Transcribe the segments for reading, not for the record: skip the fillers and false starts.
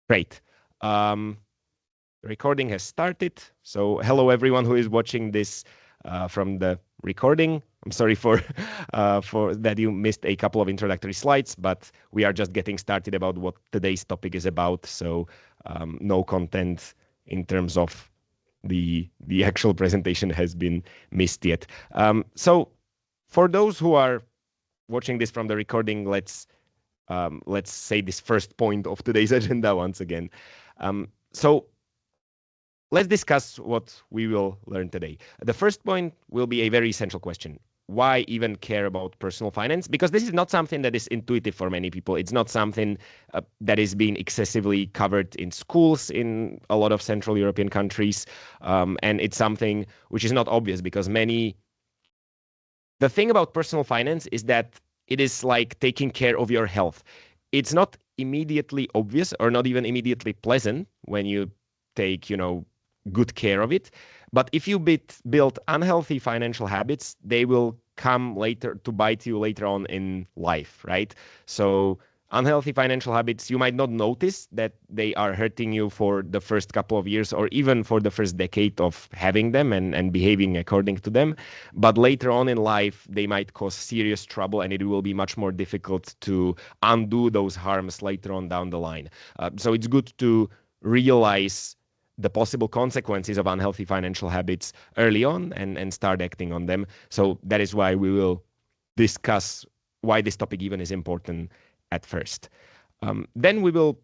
Great. The recording has started. So hello everyone who is watching this from the recording. I'm sorry for for that you missed a couple of introductory slides, but we are just getting started about what today's topic is about. So no content in terms of the actual presentation has been missed yet. So for those who are watching this from the recording, let's say this first point of today's agenda once again. So let's discuss what we will learn today. The first point will be a very essential question. Why even care about personal finance? Because this is not something that is intuitive for many people. It's not something that is being excessively covered in schools in a lot of Central European countries. And it's something which is not obvious because the thing about personal finance is that it is like taking care of your health. It's not immediately obvious or not even immediately pleasant when you take, good care of it. But if you build unhealthy financial habits, they will come later to bite you later on in life, right? So unhealthy financial habits, you might not notice that they are hurting you for the first couple of years or even for the first decade of having them and behaving according to them. But later on in life, they might cause serious trouble and it will be much more difficult to undo those harms later on down the line. So it's good to realize the possible consequences of unhealthy financial habits early on and start acting on them. So that is why we will discuss why this topic even is important at first. Then we will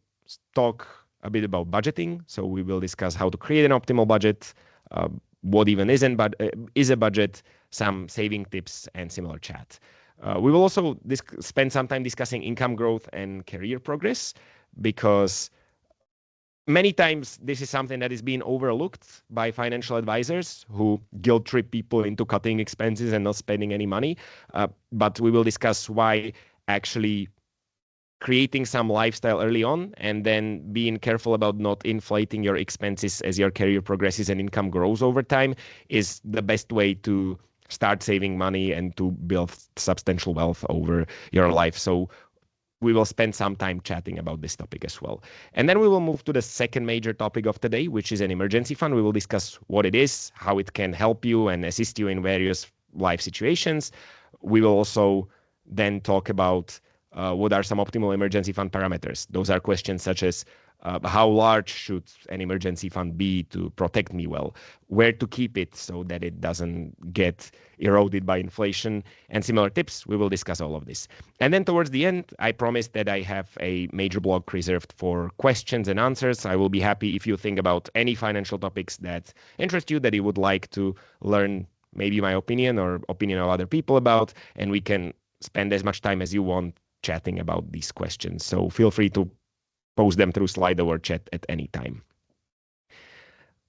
talk a bit about budgeting. So we will discuss how to create an optimal budget, what even is a budget, some saving tips, and similar chat. We will also spend some time discussing income growth and career progress because many times this is something that is being overlooked by financial advisors who guilt trip people into cutting expenses and not spending any money. But we will discuss why actually creating some lifestyle early on and then being careful about not inflating your expenses as your career progresses and income grows over time is the best way to start saving money and to build substantial wealth over your life. So we will spend some time chatting about this topic as well. And then we will move to the second major topic of today, which is an emergency fund. We will discuss what it is, how it can help you and assist you in various life situations. We will also then talk about what are some optimal emergency fund parameters. Those are questions such as how large should an emergency fund be to protect me well, where to keep it so that it doesn't get eroded by inflation, and similar tips. We will discuss all of this. And then towards the end, I promised that I have a major block reserved for questions and answers. I will be happy if you think about any financial topics that interest you, that you would like to learn maybe my opinion or opinion of other people about, and we can spend as much time as you want chatting about these questions. So feel free to post them through Slido or chat at any time.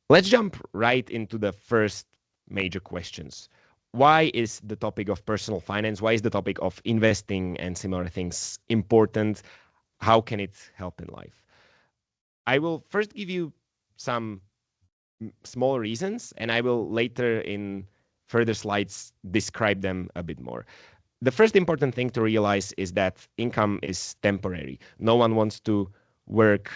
Let's jump right into the first major questions. Why is the topic of personal finance, why is the topic of investing and similar things important? How can it help in life? I will first give you some small reasons, and I will later in further slides describe them a bit more. The first important thing to realize is that income is temporary. No one wants to work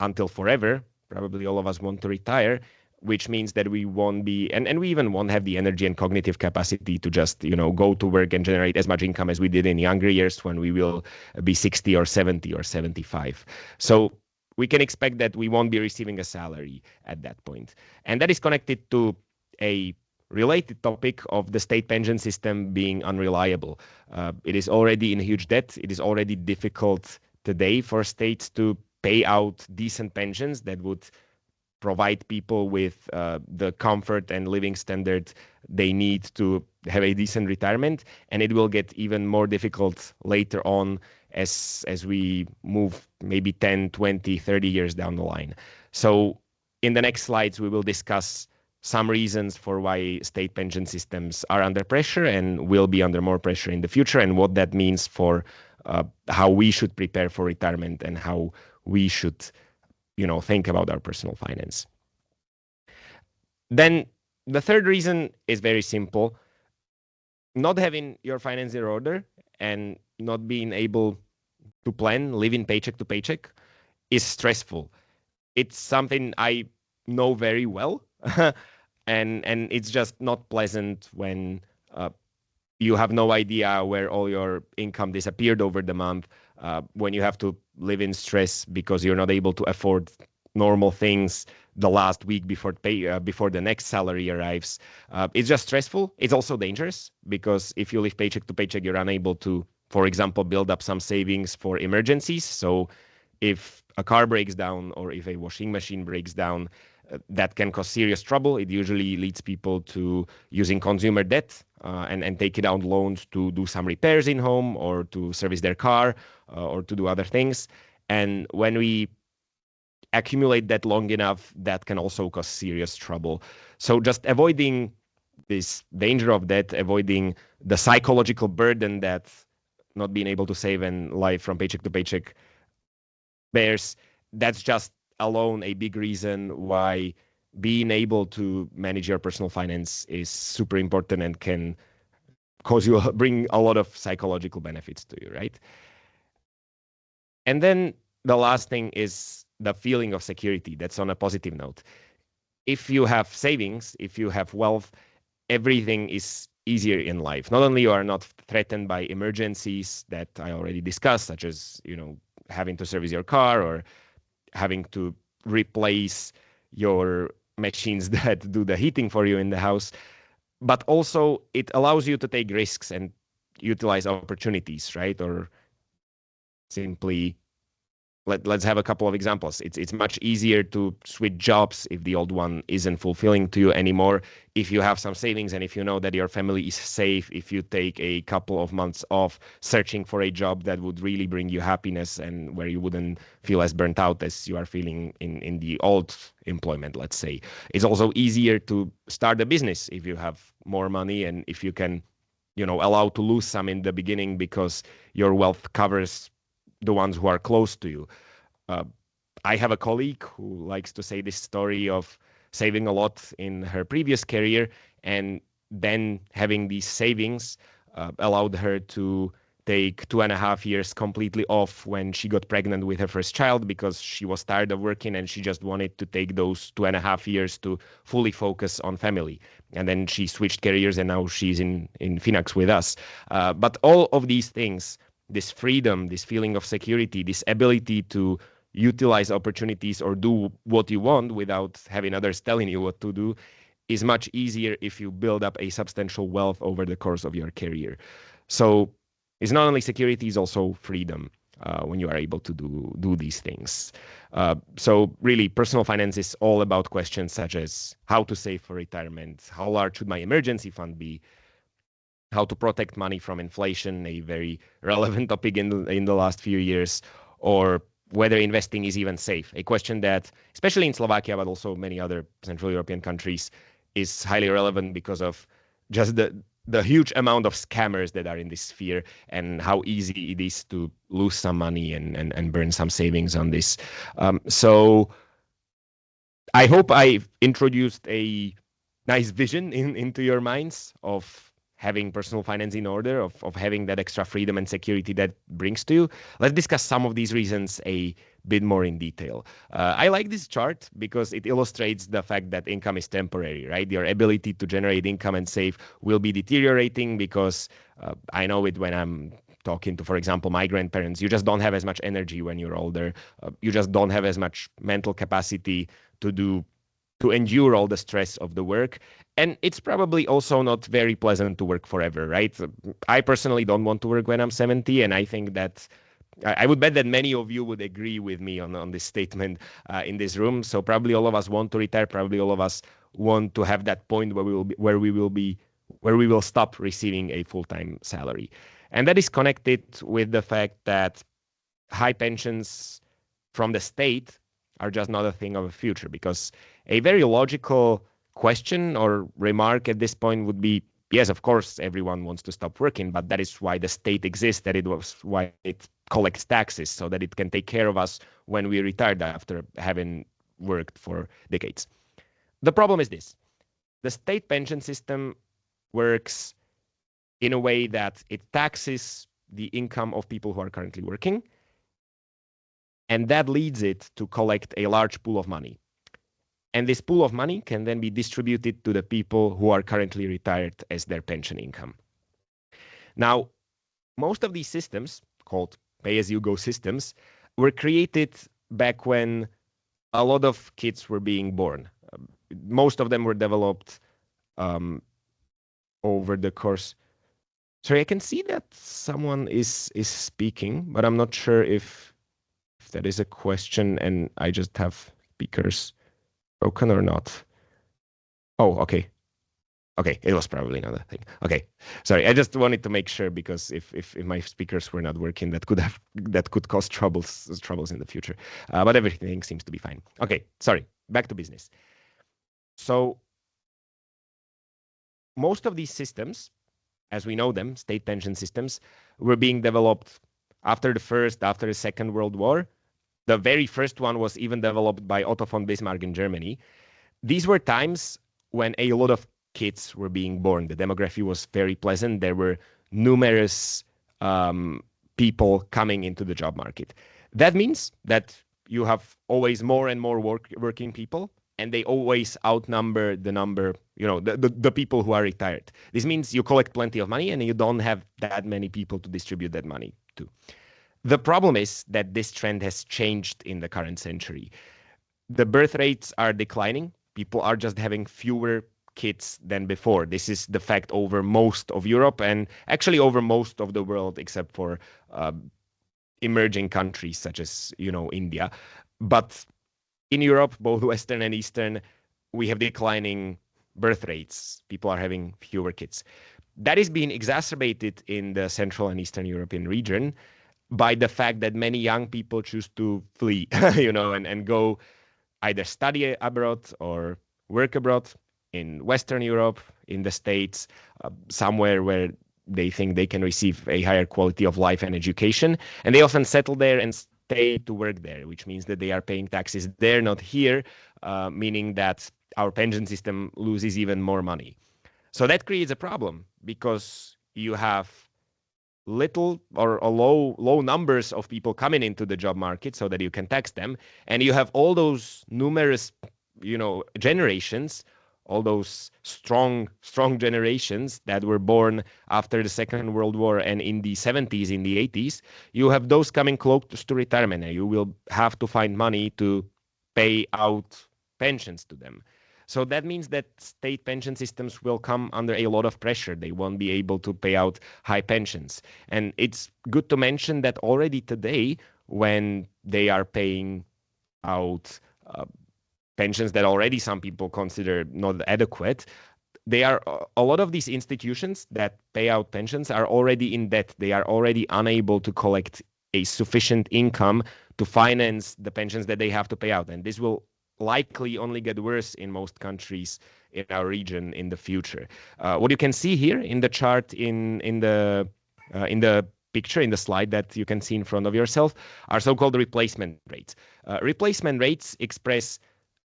until forever. Probably all of us want to retire, which means that we won't be, and we even won't have the energy and cognitive capacity to just, go to work and generate as much income as we did in younger years when we will be 60 or 70 or 75. So we can expect that we won't be receiving a salary at that point. And that is connected to a related topic of the state pension system being unreliable. It is already in huge debt. It is already difficult today for states to pay out decent pensions that would provide people with the comfort and living standard they need to have a decent retirement. And it will get even more difficult later on as we move maybe 10, 20, 30 years down the line. So in the next slides, we will discuss some reasons for why state pension systems are under pressure and will be under more pressure in the future, and what that means for how we should prepare for retirement and how we should, think about our personal finance. Then the third reason is very simple. Not having your finances in order and not being able to plan, living paycheck to paycheck, is stressful. It's something I know very well, and it's just not pleasant when uh, you have no idea where all your income disappeared over the month, when you have to live in stress because you're not able to afford normal things the last week before the next salary arrives. It's just stressful. It's also dangerous because if you live paycheck to paycheck, you're unable to, for example, build up some savings for emergencies. So if a car breaks down or if a washing machine breaks down, that can cause serious trouble. It usually leads people to using consumer debt and taking out loans to do some repairs in home or to service their car or to do other things. And when we accumulate that long enough, that can also cause serious trouble. So just avoiding this danger of debt, avoiding the psychological burden that not being able to save and live from paycheck to paycheck bears, that's just alone a big reason why being able to manage your personal finance is super important and can bring a lot of psychological benefits to you, right? And then the last thing is the feeling of security. That's on a positive note. If you have savings, if you have wealth, everything is easier in life. Not only you are not threatened by emergencies that I already discussed, such as, having to service your car or having to replace your machines that do the heating for you in the house, but also it allows you to take risks and utilize opportunities, right? Or simply let's have a couple of examples. It's much easier to switch jobs if the old one isn't fulfilling to you anymore. If you have some savings and if you know that your family is safe, if you take a couple of months off searching for a job that would really bring you happiness and where you wouldn't feel as burnt out as you are feeling in the old employment, let's say. It's also easier to start a business if you have more money and if you can, allow to lose some in the beginning because your wealth covers the ones who are close to you. Uh, I have a colleague who likes to say this story of saving a lot in her previous career and then having these savings allowed her to take 2.5 years completely off when she got pregnant with her first child because she was tired of working and she just wanted to take those 2.5 years to fully focus on family. And then she switched careers and now she's in Finax with us. But all of these things, this freedom, this feeling of security, this ability to utilize opportunities or do what you want without having others telling you what to do is much easier if you build up a substantial wealth over the course of your career. So it's not only security, it's also freedom when you are able to do these things. So really, personal finance is all about questions such as how to save for retirement, how large should my emergency fund be, how to protect money from inflation, a very relevant topic in the last few years, or whether investing is even safe. A question that, especially in Slovakia, but also many other Central European countries, is highly relevant because of just the huge amount of scammers that are in this sphere and how easy it is to lose some money and burn some savings on this. So I hope I've introduced a nice vision into your minds of having personal finance in order, of having that extra freedom and security that brings to you. Let's discuss some of these reasons a bit more in detail. I like this chart because it illustrates the fact that income is temporary, right? Your ability to generate income and save will be deteriorating because I know it when I'm talking to, for example, my grandparents. You just don't have as much energy when you're older. You just don't have as much mental capacity to endure all the stress of the work. And it's probably also not very pleasant to work forever, right? I personally don't want to work when I'm 70, and I think that I would bet that many of you would agree with me on this statement in this room. So probably all of us want to retire. Probably all of us want to have that point where we will stop receiving a full-time salary. And that is connected with the fact that high pensions from the state are just not a thing of the future, because a very logical question or remark at this point would be, yes, of course, everyone wants to stop working, but that is why the state exists, that it was why it collects taxes so that it can take care of us when we retired after having worked for decades. The problem is this: the state pension system works in a way that it taxes the income of people who are currently working, And that leads it to collect a large pool of money. And this pool of money can then be distributed to the people who are currently retired as their pension income. Now, most of these systems, called pay-as-you-go systems, were created back when a lot of kids were being born. Most of them were developed over the course. Sorry, I can see that someone is speaking, but I'm not sure if that is a question and I just have speakers broken or not. Oh, okay. Okay, it was probably another thing. Okay, sorry. I just wanted to make sure because if my speakers were not working, that could cause troubles in the future. But everything seems to be fine. Okay, sorry. Back to business. So most of these systems, as we know them, state pension systems, were being developed after the Second World War. The very first one was even developed by Otto von Bismarck in Germany. These were times when a lot of kids were being born. The demography was very pleasant. There were numerous people coming into the job market. That means that you have always more and more working people, and they always outnumber the number, the people who are retired. This means you collect plenty of money and you don't have that many people to distribute that money to. The problem is that this trend has changed in the current century. The birth rates are declining. People are just having fewer kids than before. This is the fact over most of Europe and actually over most of the world, except for emerging countries such as, India. But in Europe, both Western and Eastern, we have declining birth rates. People are having fewer kids. That is being exacerbated in the Central and Eastern European region by the fact that many young people choose to flee, and go either study abroad or work abroad in Western Europe, in the States, somewhere where they think they can receive a higher quality of life and education. And they often settle there and stay to work there, which means that they are paying taxes there, not here, meaning that our pension system loses even more money. So that creates a problem because you have little or low numbers of people coming into the job market so that you can tax them, and you have all those numerous generations, all those strong generations that were born after the Second World War and in the 70s, in the 80s. You have those coming close to retirement, and you will have to find money to pay out pensions to them. So that means that state pension systems will come under a lot of pressure. They won't be able to pay out high pensions. And it's good to mention that already today, when they are paying out pensions that already some people consider not adequate, a lot of these institutions that pay out pensions are already in debt. They are already unable to collect a sufficient income to finance the pensions that they have to pay out. And this will likely only get worse in most countries in our region in the future. What you can see here in the chart, in the picture, in the slide that you can see in front of yourself, are so-called replacement rates. Replacement rates express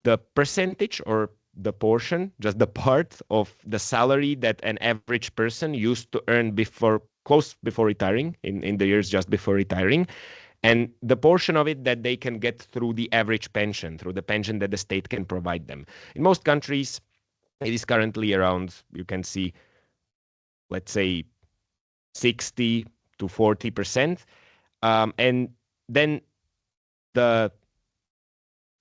the percentage or the portion, just the part of the salary that an average person used to earn close before retiring, in the years just before retiring, and the portion of it that they can get through the average pension, through the pension that the state can provide them. In most countries, it is currently around, you can see, let's say 60 to 40%. And then the,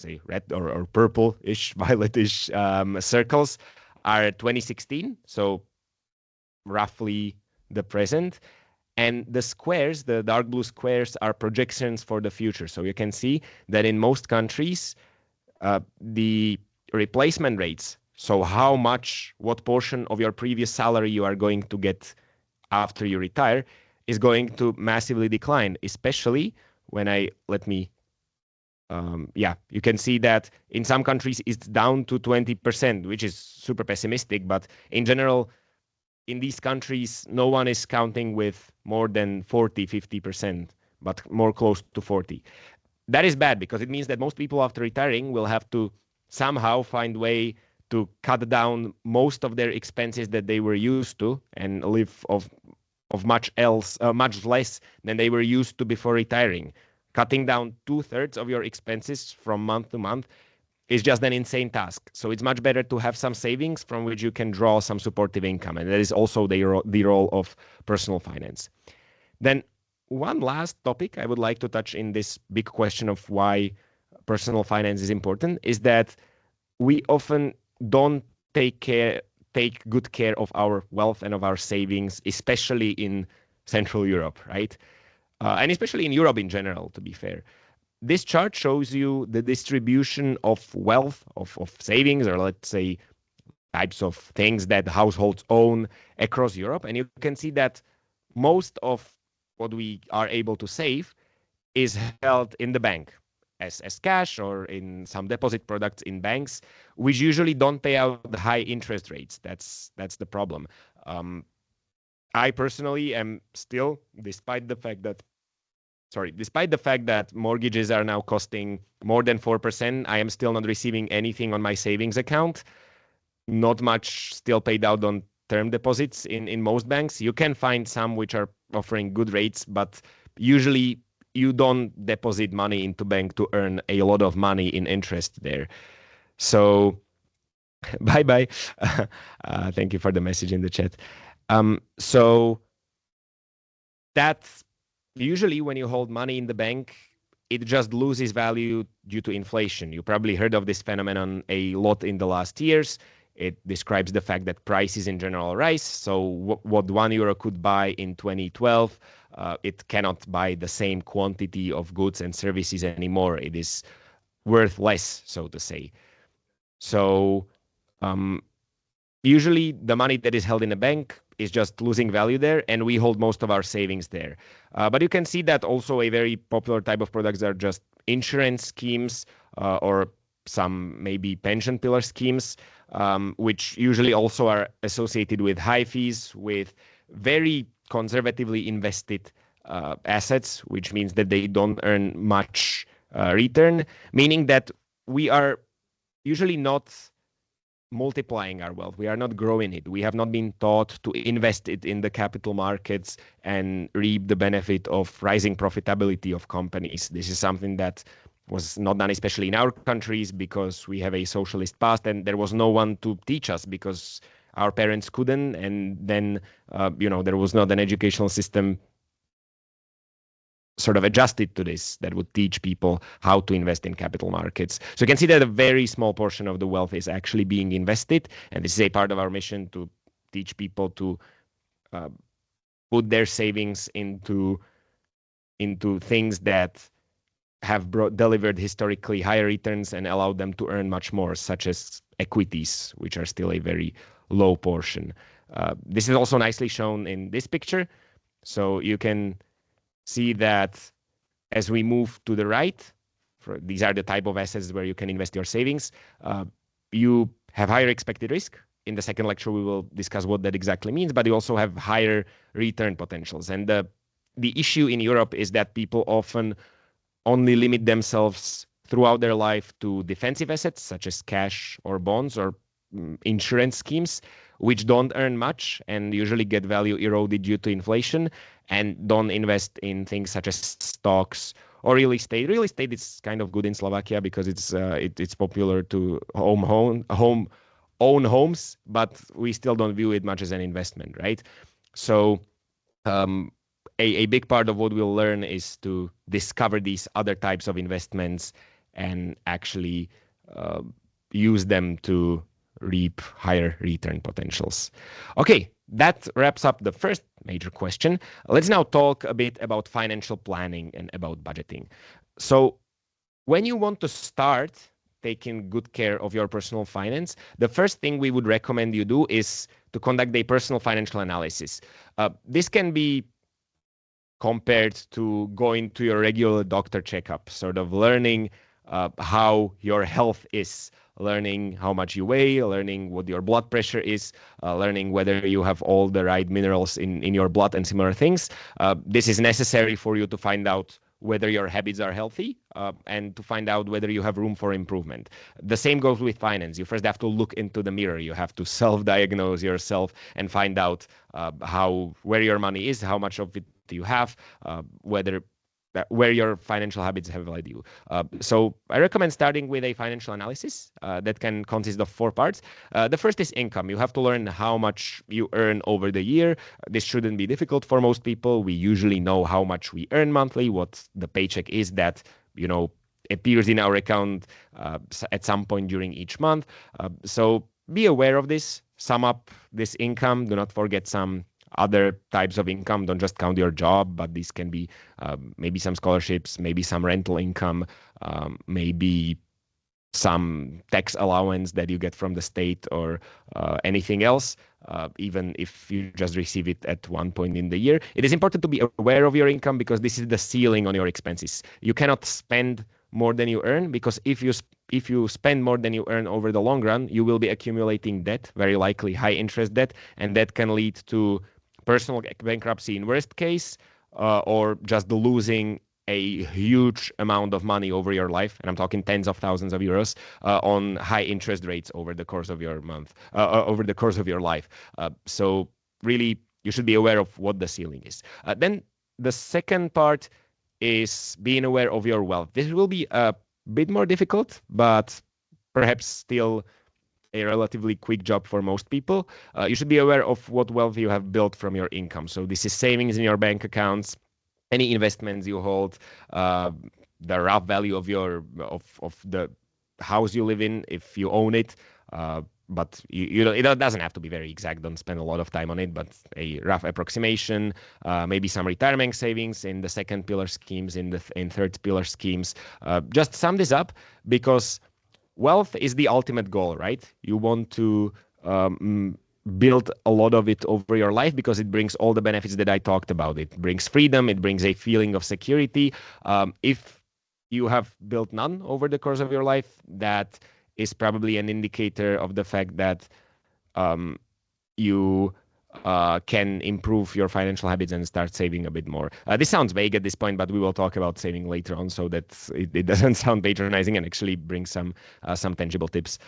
say, red or purple-ish, violet-ish circles are 2016, so roughly the present. And the squares, the dark blue squares, are projections for the future. So you can see that in most countries, the replacement rates, so what portion of your previous salary you are going to get after you retire, is going to massively decline, especially when you can see that in some countries it's down to 20%, which is super pessimistic, but in general, in these countries, no one is counting with more than 40, 50%, but more close to 40. That is bad because it means that most people after retiring will have to somehow find way to cut down most of their expenses that they were used to and live of much less than they were used to before retiring. cutting down 2/3 of your expenses from month to month is just an insane task. So it's much better to have some savings from which you can draw some supportive income. And that is also the role of personal finance. Then one last topic I would like to touch in this big question of why personal finance is important is that we often don't take good care of our wealth and of our savings, especially in Central Europe, right? And especially in Europe in general, to be fair. This chart shows you the distribution of wealth, of savings, or let's say types of things that households own across Europe. And you can see that most of what we are able to save is held in the bank as cash or in some deposit products in banks, which usually don't pay out the high interest rates. That's the problem. I personally am still, despite the fact that mortgages are now costing more than 4%, I am still not receiving anything on my savings account. Not much still paid out on term deposits in most banks. You can find some which are offering good rates, but usually you don't deposit money into bank to earn a lot of money in interest there. So bye bye. Thank you for the message in the chat. So that's usually when you hold money in the bank, it just loses value due to inflation. You probably heard of this phenomenon a lot in the last years. It describes the fact that prices in general rise. So what €1 could buy in 2012, it cannot buy the same quantity of goods and services anymore. It is worth less, so to say. So usually the money that is held in a bank is just losing value there, and we hold most of our savings there. But you can see that also a very popular type of products are just insurance schemes or some maybe pension pillar schemes, which usually also are associated with high fees, with very conservatively invested assets, which means that they don't earn much return, meaning that we are usually not multiplying our wealth. We are not growing it. We have not been taught to invest it in the capital markets and reap the benefit of rising profitability of companies. This is something that was not done, especially in our countries, because we have a socialist past and there was no one to teach us because our parents couldn't. And then, there was not an educational system sort of adjusted to this that would teach people how to invest in capital markets. So you can see that a very small portion of the wealth is actually being invested. And this is a part of our mission to teach people to put their savings into things that have delivered historically higher returns and allowed them to earn much more, such as equities, which are still a very low portion. This is also nicely shown in this picture. So you can see that as we move to the right, these are the type of assets where you can invest your savings. You have higher expected risk. In the second lecture, we will discuss what that exactly means, but you also have higher return potentials. And the issue in Europe is that people often only limit themselves throughout their life to defensive assets, such as cash or bonds or insurance schemes, which don't earn much and usually get value eroded due to inflation, and don't invest in things such as stocks or real estate. Real estate is kind of good in Slovakia because it's popular to own homes, but we still don't view it much as an investment, right? So a big part of what we'll learn is to discover these other types of investments and actually use them to reap higher return potentials. Okay, that wraps up the first major question. Let's now talk a bit about financial planning and about budgeting. So when you want to start taking good care of your personal finance, the first thing we would recommend you do is to conduct a personal financial analysis. This can be compared to going to your regular doctor checkup, sort of learning how your health is, learning how much you weigh, learning what your blood pressure is, learning whether you have all the right minerals in your blood and similar things. This is necessary for you to find out whether your habits are healthy and to find out whether you have room for improvement. The same goes with finance. You first have to look into the mirror. You have to self-diagnose yourself and find out where your money is, how much of it you have, whether where your financial habits have led you. So I recommend starting with a financial analysis that can consist of 4 parts. The first is income. You have to learn how much you earn over the year. This shouldn't be difficult for most people. We usually know how much we earn monthly, what the paycheck is that, appears in our account at some point during each month. So be aware of this. Sum up this income. Do not forget some other types of income. Don't just count your job, but these can be maybe some scholarships, maybe some rental income, maybe some tax allowance that you get from the state, or anything else, even if you just receive it at one point in the year. It is important to be aware of your income because this is the ceiling on your expenses. You cannot spend more than you earn, because if you spend more than you earn over the long run, you will be accumulating debt, very likely high interest debt, and that can lead to personal bankruptcy in worst case, or just losing a huge amount of money over your life, and I'm talking tens of thousands of euros on high interest rates over the course of your over the course of your life. So really, you should be aware of what the ceiling is. Then the second part is being aware of your wealth. This will be a bit more difficult, but perhaps still a relatively quick job for most people. You should be aware of what wealth you have built from your income. So this is savings in your bank accounts, any investments you hold, the rough value of of the house you live in if you own it. But it doesn't have to be very exact. Don't spend a lot of time on it, but a rough approximation, maybe some retirement savings in the second pillar schemes, in third pillar schemes. Just sum this up, because wealth is the ultimate goal, right? You want to build a lot of it over your life because it brings all the benefits that I talked about. It brings freedom. It brings a feeling of security. If you have built none over the course of your life, that is probably an indicator of the fact that you can improve your financial habits and start saving a bit more. This sounds vague at this point, but we will talk about saving later on, so that it doesn't sound patronizing and actually brings some tangible tips.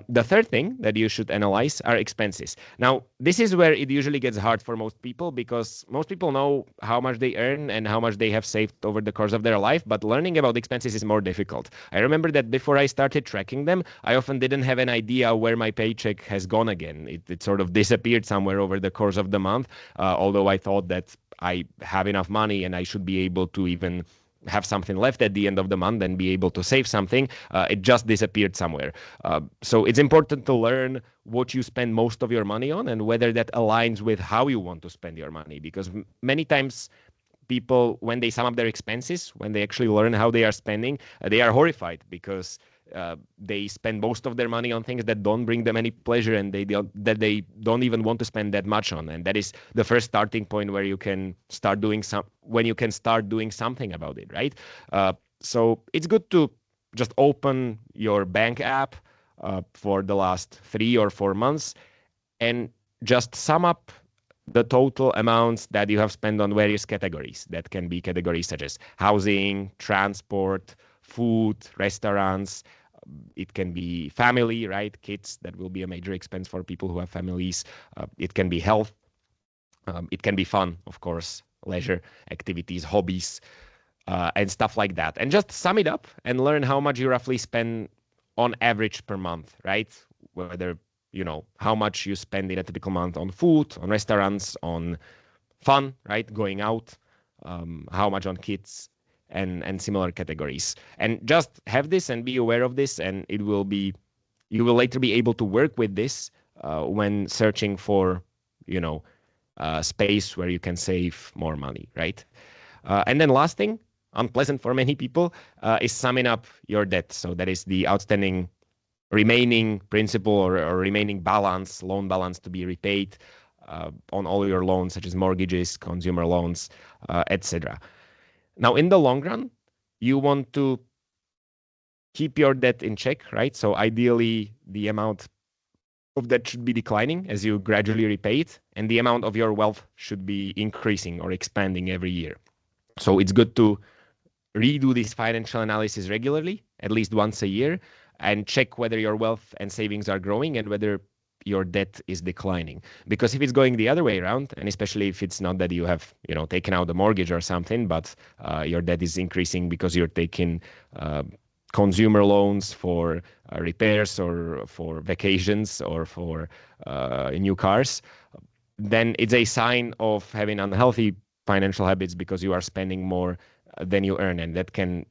The third thing that you should analyze are expenses. Now, this is where it usually gets hard for most people, because most people know how much they earn and how much they have saved over the course of their life, but learning about expenses is more difficult. I remember that before I started tracking them, I often didn't have an idea where my paycheck has gone again. It sort of disappeared somewhere over the course of the month, although I thought that I have enough money and I should be able to even have something left at the end of the month and be able to save something. It just disappeared somewhere. So it's important to learn what you spend most of your money on and whether that aligns with how you want to spend your money. Because many times people, when they sum up their expenses, when they actually learn how they are spending, they are horrified because they spend most of their money on things that don't bring them any pleasure, and they don't even want to spend that much on. And that is the first starting point where you can start doing something about it, right? So it's good to just open your bank app for the last 3 or 4 months and just sum up the total amounts that you have spent on various categories. That can be categories such as housing, transport, food, restaurants. It can be family, right? Kids, that will be a major expense for people who have families. It can be health. It can be fun, of course, leisure activities, hobbies, and stuff like that. And just sum it up and learn how much you roughly spend on average per month, right? Whether, how much you spend in a typical month on food, on restaurants, on fun, right? Going out, how much on kids, and similar categories. And just have this and be aware of this, and you will later be able to work with this when searching for, space where you can save more money, right? And then last thing, unpleasant for many people, is summing up your debt. So that is the outstanding remaining principal or remaining balance, loan balance to be repaid on all your loans, such as mortgages, consumer loans, etc. Now, in the long run, you want to keep your debt in check, right? So ideally, the amount of debt should be declining as you gradually repay it, and the amount of your wealth should be increasing or expanding every year. So it's good to redo this financial analysis regularly, at least once a year, and check whether your wealth and savings are growing and whether your debt is declining. Because if it's going the other way around, and especially if it's not that you have, taken out a mortgage or something, but your debt is increasing because you're taking consumer loans for repairs or for vacations or for new cars, then it's a sign of having unhealthy financial habits because you are spending more than you earn, and that can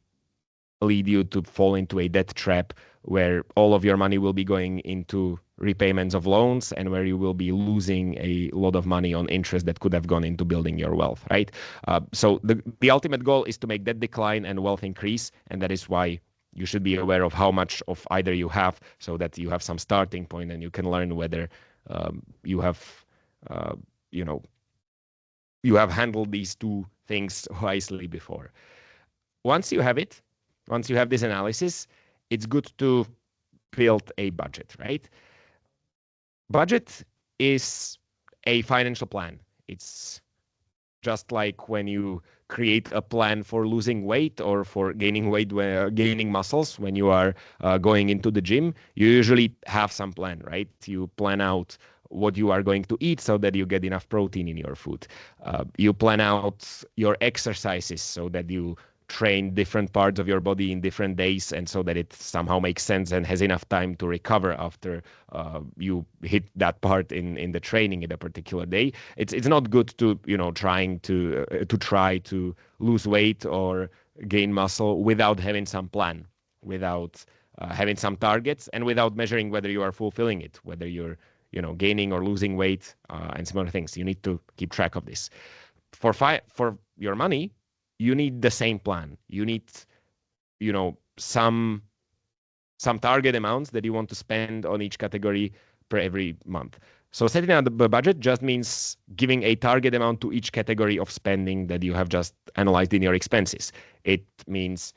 lead you to fall into a debt trap where all of your money will be going into repayments of loans and where you will be losing a lot of money on interest that could have gone into building your wealth, right? So the ultimate goal is to make debt decline and wealth increase, and that is why you should be aware of how much of either you have so that you have some starting point and you can learn whether you have, uh, you know, you have handled these two things wisely before. Once you have it, once you have this analysis, it's good to build a budget, right? Budget is a financial plan. It's just like when you create a plan for losing weight or for gaining weight, gaining muscles when you are going into the gym, you usually have some plan, right? You plan out what you are going to eat so that you get enough protein in your food. You plan out your exercises so that you train different parts of your body in different days and so that it somehow makes sense and has enough time to recover after you hit that part in the training in a particular day. It's not good to try to lose weight or gain muscle without having some plan, without having some targets, and without measuring whether you are fulfilling it, whether you're gaining or losing weight and similar things. You need to keep track of this. For your money, you need the same plan. You need, some target amounts that you want to spend on each category per every month. So setting out the budget just means giving a target amount to each category of spending that you have just analyzed in your expenses. It means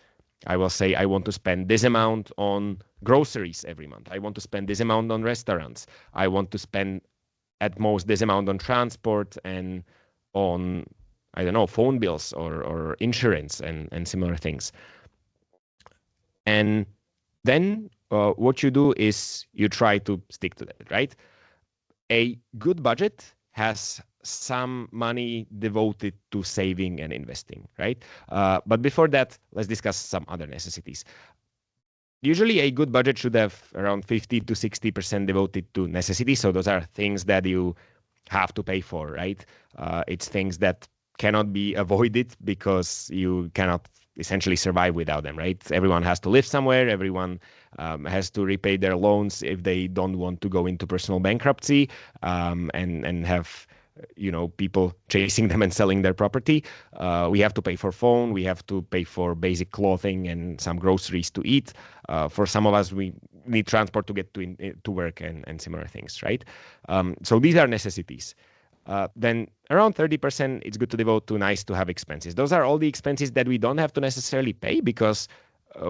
I will say I want to spend this amount on groceries every month. I want to spend this amount on restaurants. I want to spend at most this amount on transport and on, I don't know, phone bills or insurance and similar things. And then what you do is you try to stick to that, right? A good budget has some money devoted to saving and investing, right? But before that, let's discuss some other necessities. Usually a good budget should have around 50 to 60% devoted to necessities. So those are things that you have to pay for, right? It's things that cannot be avoided because you cannot essentially survive without them, right? Everyone has to live somewhere. Everyone has to repay their loans if they don't want to go into personal bankruptcy and have people chasing them and selling their property. We have to pay for phone. We have to pay for basic clothing and some groceries to eat. For some of us, we need transport to get to work and similar things, right? So these are necessities. Then around 30%, it's good to devote to nice to have expenses. Those are all the expenses that we don't have to necessarily pay because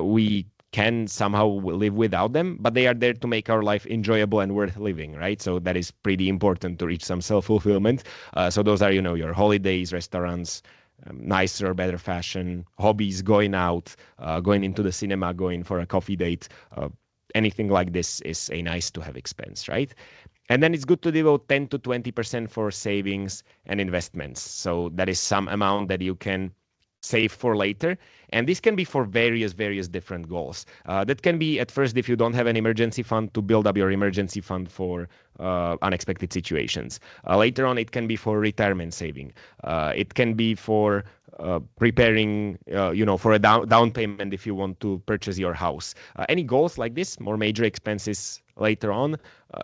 we can somehow live without them, but they are there to make our life enjoyable and worth living, right? So that is pretty important to reach some self-fulfillment. So those are, your holidays, restaurants, nicer or better fashion, hobbies, going out, going into the cinema, going for a coffee date. Anything like this is a nice to have expense, right? And then it's good to devote 10 to 20% for savings and investments. So that is some amount that you can save for later. And this can be for various different goals. That can be at first, if you don't have an emergency fund, to build up your emergency fund for unexpected situations. Later on, it can be for retirement saving. It can be for preparing, for a down payment if you want to purchase your house. Any goals like this, more major expenses later on,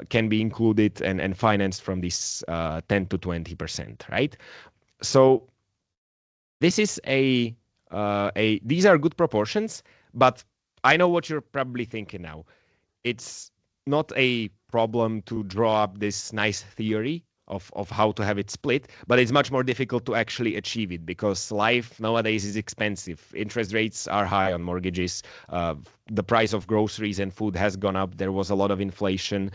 can be included and financed from this 10 to 20%, right? So this is these are good proportions, but I know what you're probably thinking now. It's not a problem to draw up this nice theory of how to have it split, but it's much more difficult to actually achieve it because life nowadays is expensive. Interest rates are high on mortgages. The price of groceries and food has gone up. There was a lot of inflation.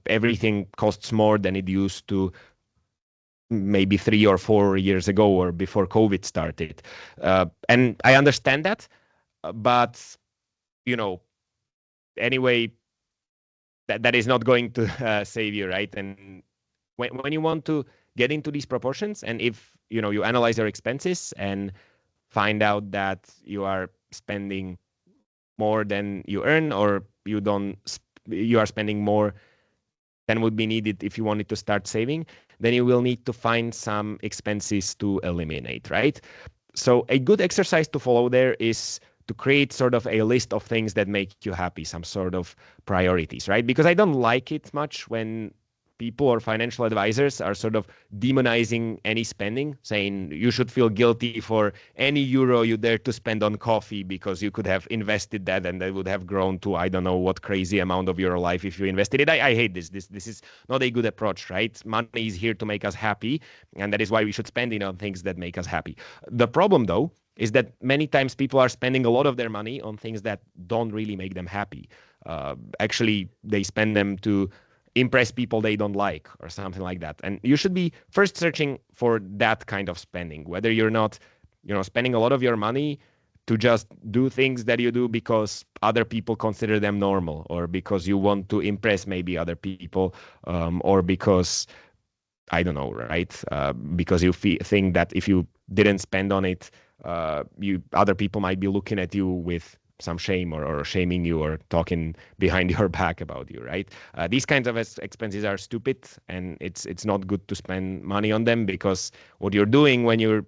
Everything costs more than it used to maybe 3 or 4 years ago or before COVID started. And I understand that, but, anyway, that is not going to save you, right? And when you want to get into these proportions, and if you analyze your expenses and find out that you are spending more than you earn, or you are spending more than would be needed if you wanted to start saving, then you will need to find some expenses to eliminate, right? So a good exercise to follow there is to create sort of a list of things that make you happy, some sort of priorities, right? Because I don't like it much when people or financial advisors are sort of demonizing any spending, saying you should feel guilty for any euro you dare to spend on coffee because you could have invested that and that would have grown to I don't know what crazy amount of your life if you invested it. I hate this. This is not a good approach, right? Money is here to make us happy, and that is why we should spend it on things that make us happy. The problem, though, is that many times people are spending a lot of their money on things that don't really make them happy. Actually, they spend them to impress people they don't like or something like that. And you should be first searching for that kind of spending, whether you're not, spending a lot of your money to just do things that you do because other people consider them normal, or because you want to impress maybe other people, or because I don't know, right? Because you think that if you didn't spend on it, other people might be looking at you with some shame, or shaming you, or talking behind your back about you, right? These kinds of expenses are stupid, and it's not good to spend money on them, because what you're doing when you're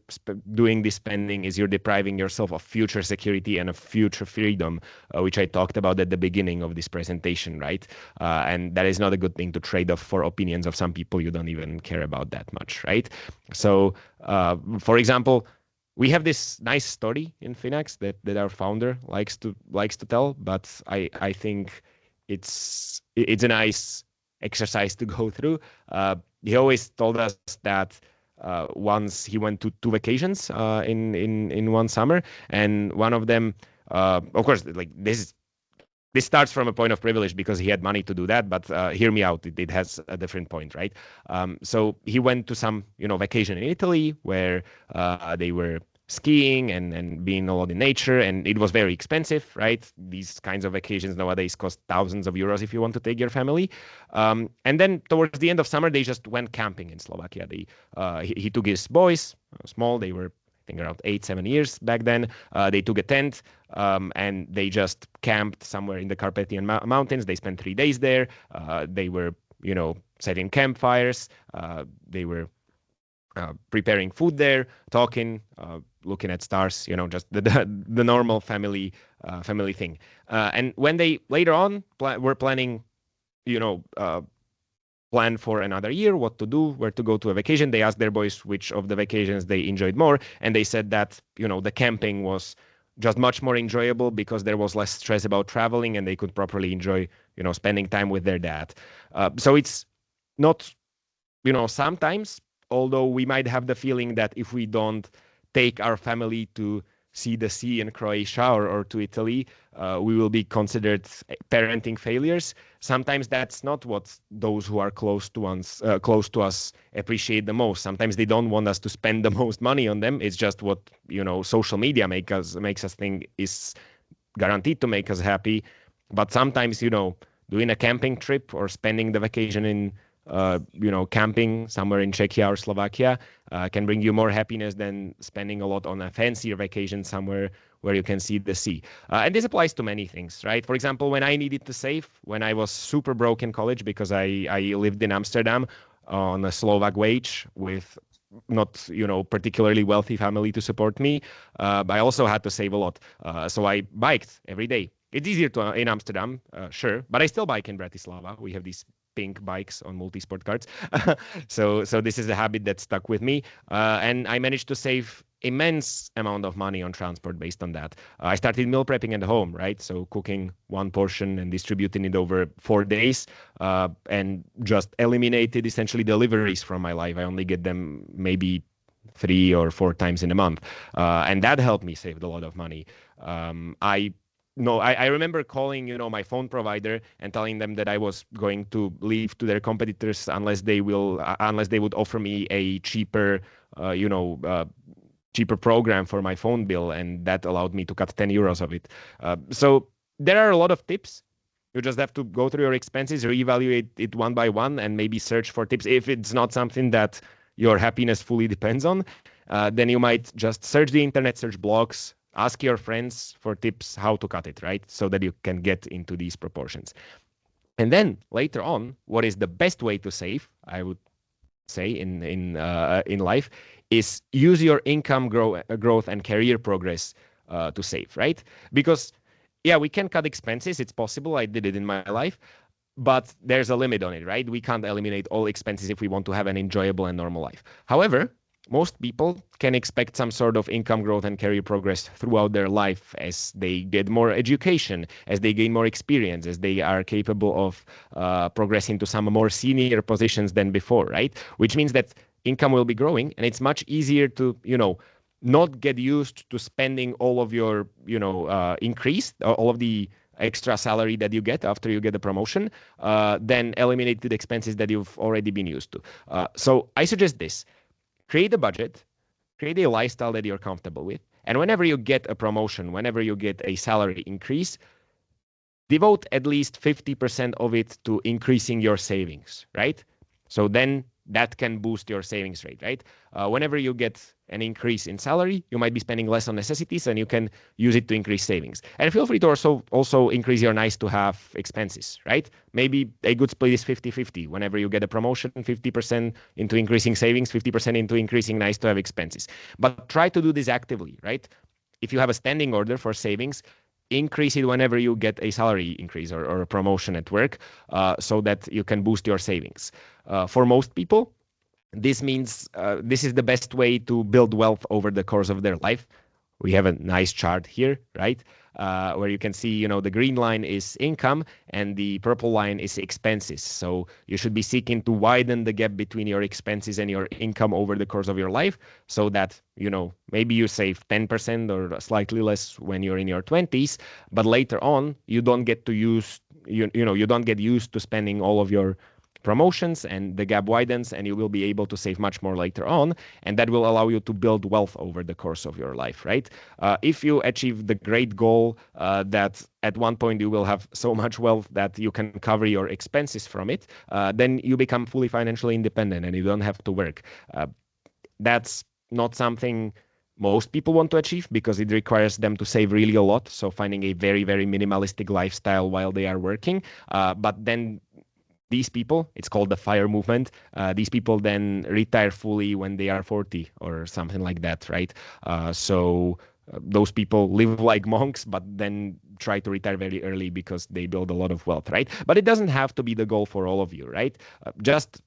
doing this spending is you're depriving yourself of future security and of future freedom, which I talked about at the beginning of this presentation, right? And that is not a good thing to trade off for opinions of some people you don't even care about that much, right? So, for example, we have this nice story in Finax that our founder likes to tell, but I think it's a nice exercise to go through. He always told us that once he went to two vacations in one summer, and one of them, of course, like this starts from a point of privilege because he had money to do that, but hear me out. It has a different point, right? So he went to some, vacation in Italy where they were skiing and being a lot in nature, and it was very expensive, right? These kinds of vacations nowadays cost thousands of euros if you want to take your family. And then towards the end of summer, they just went camping in Slovakia. He took his boys, small, they were I think around 8, 7 years back then. They took a tent and they just camped somewhere in the Carpathian Mountains. They spent 3 days there. They were, setting campfires. They were preparing food there, talking, looking at stars. Just the normal family thing. And when they later on were planning, you know. Plan for another year, what to do, where to go to a vacation. They asked their boys which of the vacations they enjoyed more, and they said that the camping was just much more enjoyable because there was less stress about traveling, and they could properly enjoy spending time with their dad. So it's not sometimes, although we might have the feeling that if we don't take our family to see the sea in Croatia or to Italy, we will be considered parenting failures. Sometimes that's not what those who are close to us appreciate the most. Sometimes they don't want us to spend the most money on them. It's just what social media makes us think is guaranteed to make us happy. But sometimes doing a camping trip or spending the vacation in camping somewhere in Czechia or Slovakia can bring you more happiness than spending a lot on a fancier vacation somewhere where you can see the sea. And this applies to many things, right? For example, when I needed to save, when I was super broke in college because I lived in Amsterdam on a Slovak wage with not particularly wealthy family to support me, I also had to save a lot. So I biked every day. It's easier in Amsterdam, sure, but I still bike in Bratislava. We have these pink bikes on multi-sport cards. So this is a habit that stuck with me. And I managed to save immense amount of money on transport based on that. I started meal prepping at home, right? So cooking one portion and distributing it over 4 days, and just eliminated essentially deliveries from my life. I only get them maybe 3 or 4 times in a month. And that helped me save a lot of money. I remember calling, my phone provider and telling them that I was going to leave to their competitors unless they would offer me a cheaper, cheaper program for my phone bill, and that allowed me to cut 10 euros of it. So there are a lot of tips You just have to go through your expenses, reevaluate it one by one, and maybe search for tips. If it's not something that your happiness fully depends on, then you might just search the internet, search blogs, ask your friends for tips how to cut it, right? So that you can get into these proportions. And then later on, what is the best way to save? I would say in life is use your income growth and career progress to save, right? Because yeah, we can cut expenses. It's possible. I did it in my life, but there's a limit on it, right? We can't eliminate all expenses if we want to have an enjoyable and normal life. However, most people can expect some sort of income growth and career progress throughout their life as they get more education, as they gain more experience, as they are capable of progressing to some more senior positions than before, right? Which means that income will be growing, and it's much easier to, not get used to spending all of your, increased, all of the extra salary that you get after you get a promotion, then eliminate the expenses that you've already been used to. So I suggest this. Create a budget, create a lifestyle that you're comfortable with. And whenever you get a promotion, whenever you get a salary increase, devote at least 50% of it to increasing your savings, right? So then that can boost your savings rate, right? Whenever you get an increase in salary, you might be spending less on necessities and you can use it to increase savings. And feel free to also increase your nice to have expenses, right? Maybe a good split is 50-50. Whenever you get a promotion, 50% into increasing savings, 50% into increasing nice to have expenses. But try to do this actively, right? If you have a standing order for savings, increase it whenever you get a salary increase or a promotion at work, so that you can boost your savings. For most people, this means this is the best way to build wealth over the course of their life. We have a nice chart here, right? Where you can see, the green line is income and the purple line is expenses. So you should be seeking to widen the gap between your expenses and your income over the course of your life so that, maybe you save 10% or slightly less when you're in your 20s, but later on, you don't get used to spending all of your promotions and the gap widens and you will be able to save much more later on, and that will allow you to build wealth over the course of your life, right? If you achieve the great goal that at one point you will have so much wealth that you can cover your expenses from it, then you become fully financially independent and you don't have to work. That's not something most people want to achieve because it requires them to save really a lot. So finding a very, very minimalistic lifestyle while they are working. But then these people, it's called the FIRE movement. These people then retire fully when they are 40 or something like that, right? So those people live like monks, but then try to retire very early because they build a lot of wealth, right? But it doesn't have to be the goal for all of you, right? Just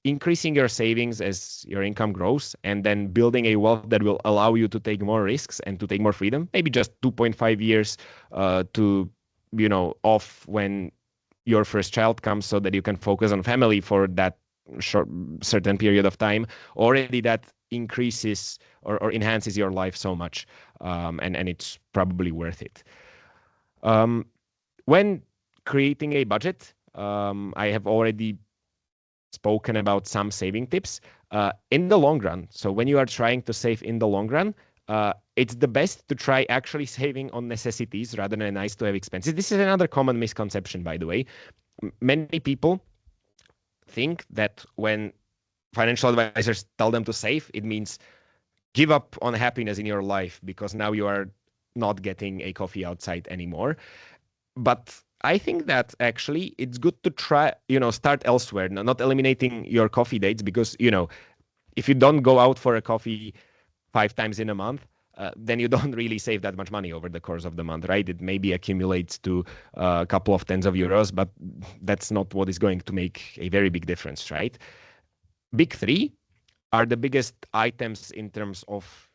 increasing your savings as your income grows and then building a wealth that will allow you to take more risks and to take more freedom, maybe just 2.5 years off when your first child comes so that you can focus on family for that certain period of time. Already that increases or enhances your life so much, and it's probably worth it. When creating a budget, I have already spoken about some saving tips. In the long run, so when you are trying to save in the long run, it's the best to try actually saving on necessities rather than nice to have expenses. This is another common misconception, by the way. Many people think that when financial advisors tell them to save, it means give up on happiness in your life because now you are not getting a coffee outside anymore. But I think that actually it's good to try, start elsewhere, not eliminating your coffee dates because, if you don't go out for a coffee 5 times in a month, then you don't really save that much money over the course of the month, right? It maybe accumulates to a couple of tens of euros, but that's not what is going to make a very big difference, right? Big three are the biggest items in terms of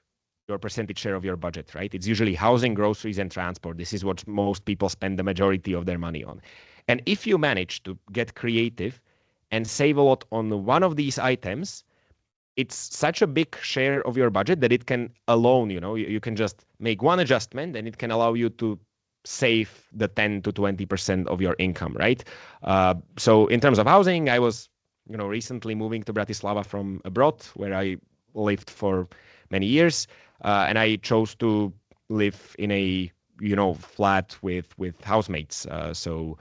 your percentage share of your budget, right? It's usually housing, groceries, and transport. This is what most people spend the majority of their money on. And if you manage to get creative and save a lot on one of these items, it's such a big share of your budget that it can alone, you can just make one adjustment and it can allow you to save the 10 to 20% of your income, right? So in terms of housing, I was, recently moving to Bratislava from abroad where I lived for many years. And I chose to live in a flat with housemates. So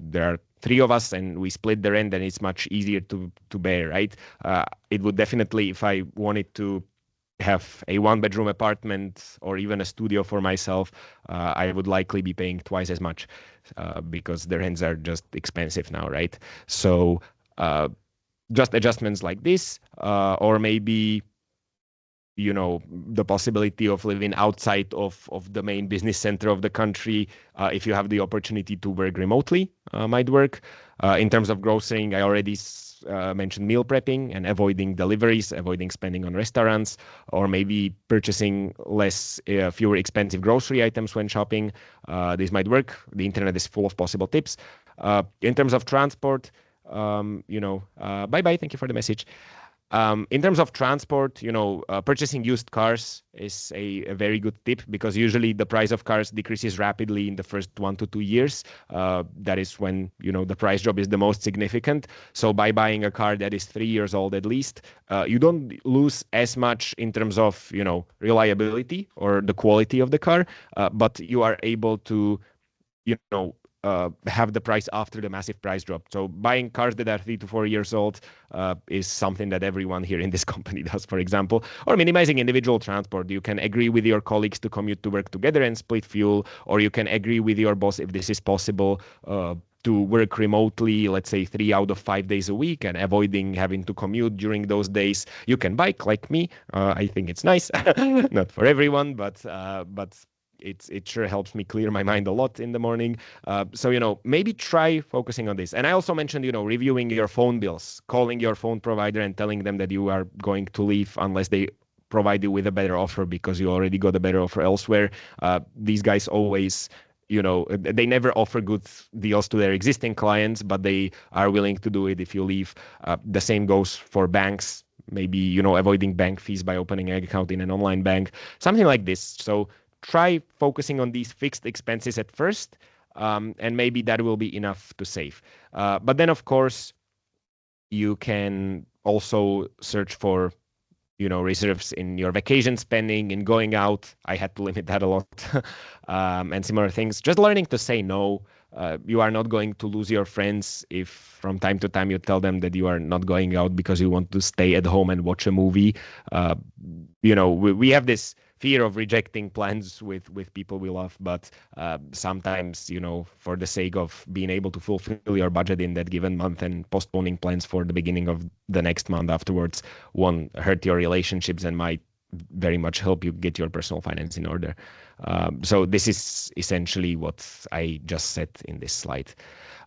there are three of us, and we split the rent, and it's much easier to bear, right? It would definitely, if I wanted to have a one-bedroom apartment or even a studio for myself, I would likely be paying twice as much because the rents are just expensive now, right? So just adjustments like this, or maybe the possibility of living outside of the main business center of the country, if you have the opportunity to work remotely, might work. In terms of grocerying, I already mentioned meal prepping and avoiding deliveries, avoiding spending on restaurants, or maybe purchasing fewer expensive grocery items when shopping. This might work. The internet is full of possible tips. In terms of transport, bye-bye. Thank you for the message. In terms of transport, purchasing used cars is a very good tip, because usually the price of cars decreases rapidly in the first 1 to 2 years. That is when, the price drop is the most significant. So by buying a car that is 3 years old at least, you don't lose as much in terms of, reliability or the quality of the car, but you are able to, have the price after the massive price drop. So buying cars that are 3 to 4 years old is something that everyone here in this company does, for example. Or minimizing individual transport. You can agree with your colleagues to commute to work together and split fuel, or you can agree with your boss, if this is possible, to work remotely, let's say 3 out of 5 days a week, and avoiding having to commute during those days. You can bike like me. I think it's nice. Not for everyone, but it sure helps me clear my mind a lot in the morning. So maybe try focusing on this. And I also mentioned, reviewing your phone bills, calling your phone provider and telling them that you are going to leave unless they provide you with a better offer, because you already got a better offer elsewhere. These guys always, they never offer good deals to their existing clients, but they are willing to do it if you leave. The same goes for banks. Maybe, avoiding bank fees by opening an account in an online bank, something like this. So try focusing on these fixed expenses at first, and maybe that will be enough to save. But then, of course, you can also search for, reserves in your vacation spending and going out. I had to limit that a lot, and similar things. Just learning to say no. You are not going to lose your friends if from time to time you tell them that you are not going out because you want to stay at home and watch a movie. We have this fear of rejecting plans with people we love, but sometimes, for the sake of being able to fulfill your budget in that given month, and postponing plans for the beginning of the next month afterwards won't hurt your relationships and might very much help you get your personal finance in order. So this is essentially what I just said in this slide.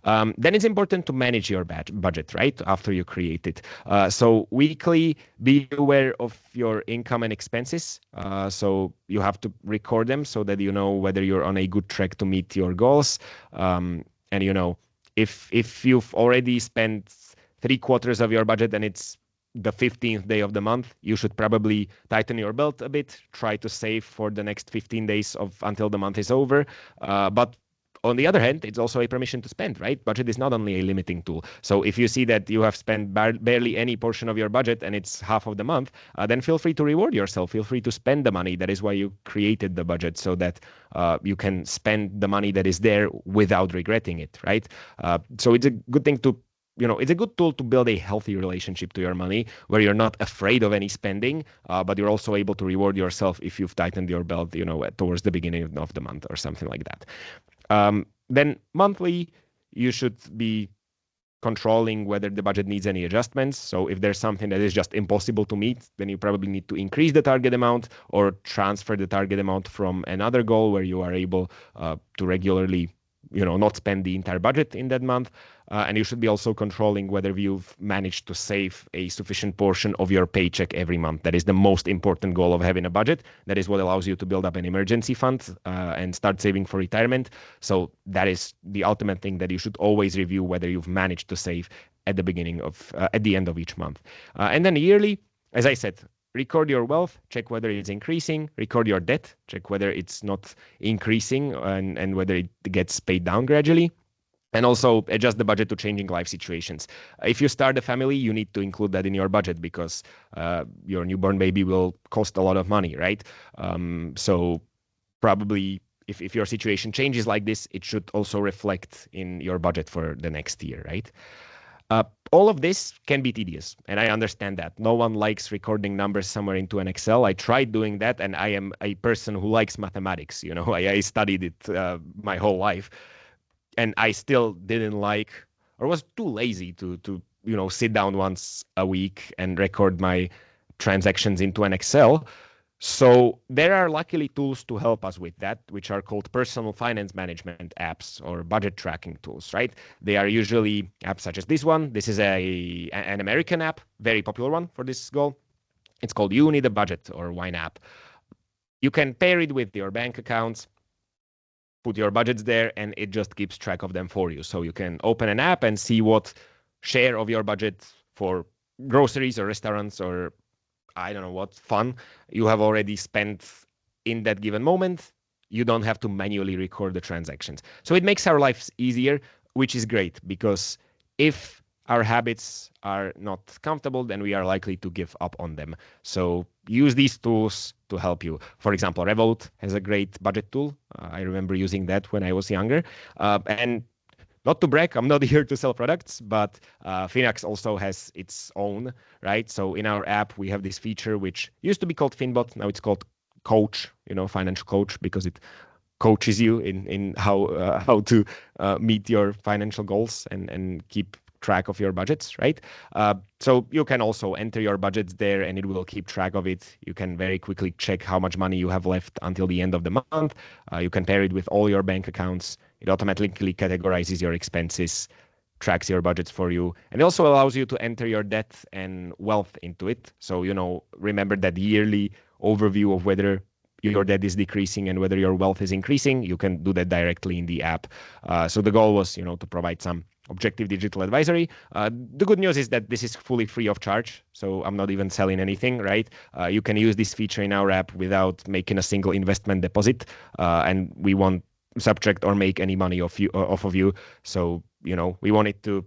Then it's important to manage your budget, right? After you create it. So weekly, be aware of your income and expenses. So you have to record them so that you know whether you're on a good track to meet your goals. And if you've already spent 3/4 of your budget and it's the 15th day of the month, you should probably tighten your belt a bit, try to save for the next 15 days until the month is over. But on the other hand, it's also a permission to spend, right? Budget is not only a limiting tool. So if you see that you have spent barely any portion of your budget and it's half of the month, then feel free to reward yourself. Feel free to spend the money. That is why you created the budget, so that you can spend the money that is there without regretting it, right? So it's a good thing to it's a good tool to build a healthy relationship to your money, where you're not afraid of any spending, but you're also able to reward yourself if you've tightened your belt, towards the beginning of the month or something like that. Then monthly, you should be controlling whether the budget needs any adjustments. So if there's something that is just impossible to meet, then you probably need to increase the target amount or transfer the target amount from another goal where you are able to regularly not spend the entire budget in that month. And you should be also controlling whether you've managed to save a sufficient portion of your paycheck every month. That is the most important goal of having a budget. That is what allows you to build up an emergency fund and start saving for retirement. So that is the ultimate thing that you should always review, whether you've managed to save at the end of each month. And then yearly, as I said, record your wealth, check whether it's increasing, record your debt, check whether it's not increasing and whether it gets paid down gradually. And also adjust the budget to changing life situations. If you start a family, you need to include that in your budget, because your newborn baby will cost a lot of money, right? So probably if your situation changes like this, it should also reflect in your budget for the next year, right? All of this can be tedious, and I understand that. No one likes recording numbers somewhere into an Excel. I tried doing that, and I am a person who likes mathematics. I studied it my whole life, and I still didn't like or was too lazy to sit down once a week and record my transactions into an Excel. So there are luckily tools to help us with that, which are called personal finance management apps or budget tracking tools, right? They are usually apps such as this one. This is an American app, very popular one for this goal. It's called You Need a Budget or YNAB. You can pair it with your bank accounts, put your budgets there, and it just keeps track of them for you. So you can open an app and see what share of your budget for groceries or restaurants or I don't know what fun you have already spent in that given moment. You don't have to manually record the transactions. So it makes our lives easier, which is great because if our habits are not comfortable, then we are likely to give up on them. So use these tools to help you. For example, Revolut has a great budget tool. I remember using that when I was younger. And not to brag, I'm not here to sell products, but Finax also has its own, right? So in our app, we have this feature which used to be called Finbot. Now it's called Coach, financial coach, because it coaches you in how to meet your financial goals and keep track of your budgets, right? So you can also enter your budgets there and it will keep track of it. You can very quickly check how much money you have left until the end of the month. You can pair it with all your bank accounts. It automatically categorizes your expenses, tracks your budgets for you, and it also allows you to enter your debt and wealth into it. So, remember that yearly overview of whether your debt is decreasing and whether your wealth is increasing. You can do that directly in the app. So the goal was, to provide some objective digital advisory. The good news is that this is fully free of charge. So I'm not even selling anything, right? You can use this feature in our app without making a single investment deposit. And we won't subtract or make any money off of you. So, we wanted to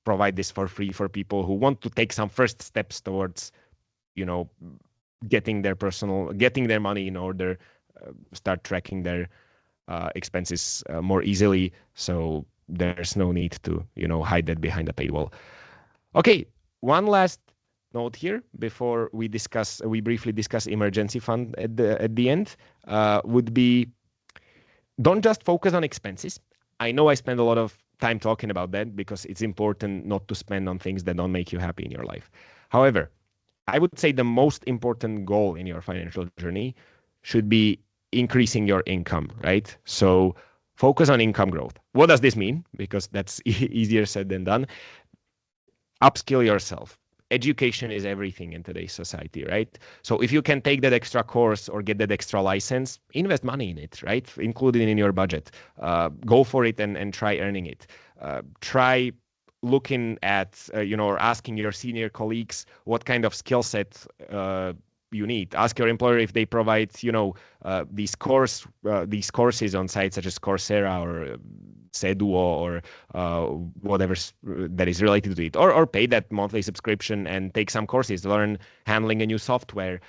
provide this for free for people who want to take some first steps towards, getting their money in order, start tracking their expenses more easily. So there's no need to, hide that behind a paywall. Okay, one last note here before we briefly discuss emergency fund at the end, would be don't just focus on expenses. I know I spend a lot of time talking about that because it's important not to spend on things that don't make you happy in your life. However, I would say the most important goal in your financial journey should be increasing your income, right? So focus on income growth. What does this mean? Because that's easier said than done. Upskill yourself. Education is everything in today's society, right? So if you can take that extra course or get that extra license, invest money in it, right? Include it in your budget. Go for it and try earning it. Try looking at, or asking your senior colleagues what kind of skill set you need. Ask your employer if they provide, these courses on sites such as Coursera or Seduo or whatever that is related to it, or pay that monthly subscription and take some courses, learn handling a new software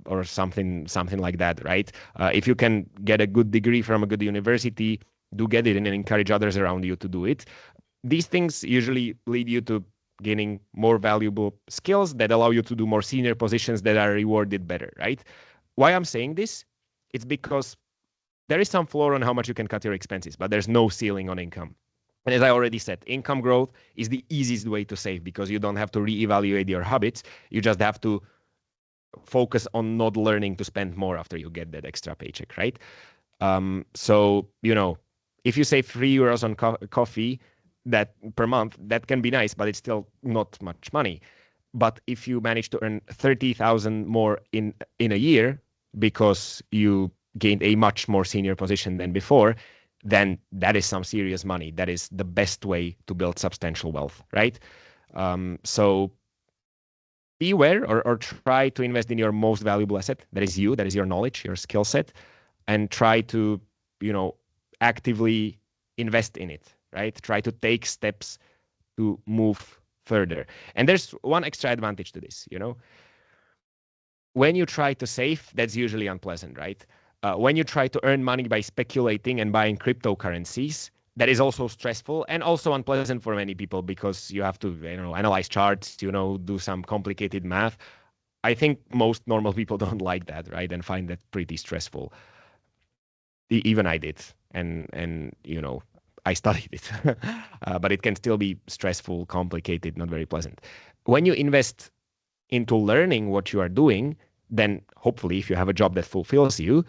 or something like that, right? If you can get a good degree from a good university, do get it and encourage others around you to do it. These things usually lead you to gaining more valuable skills that allow you to do more senior positions that are rewarded better, right? Why I'm saying this? It's because there is some floor on how much you can cut your expenses, but there's no ceiling on income. And as I already said, income growth is the easiest way to save because you don't have to reevaluate your habits. You just have to focus on not learning to spend more after you get that extra paycheck, right? So, if you save €3 on coffee that per month, that can be nice, but it's still not much money. But if you manage to earn 30,000 more in a year because you gained a much more senior position than before, then that is some serious money. That is the best way to build substantial wealth, right? So be aware or try to invest in your most valuable asset. That is you, that is your knowledge, your skill set, and try to, actively invest in it, right? Try to take steps to move further. And there's one extra advantage to this, when you try to save, that's usually unpleasant, right? When you try to earn money by speculating and buying cryptocurrencies, that is also stressful and also unpleasant for many people because you have to, analyze charts, do some complicated math. I think most normal people don't like that, right? And find that pretty stressful. Even I did, and I studied it, but it can still be stressful, complicated, not very pleasant. When you invest into learning what you are doing, then hopefully, if you have a job that fulfills you,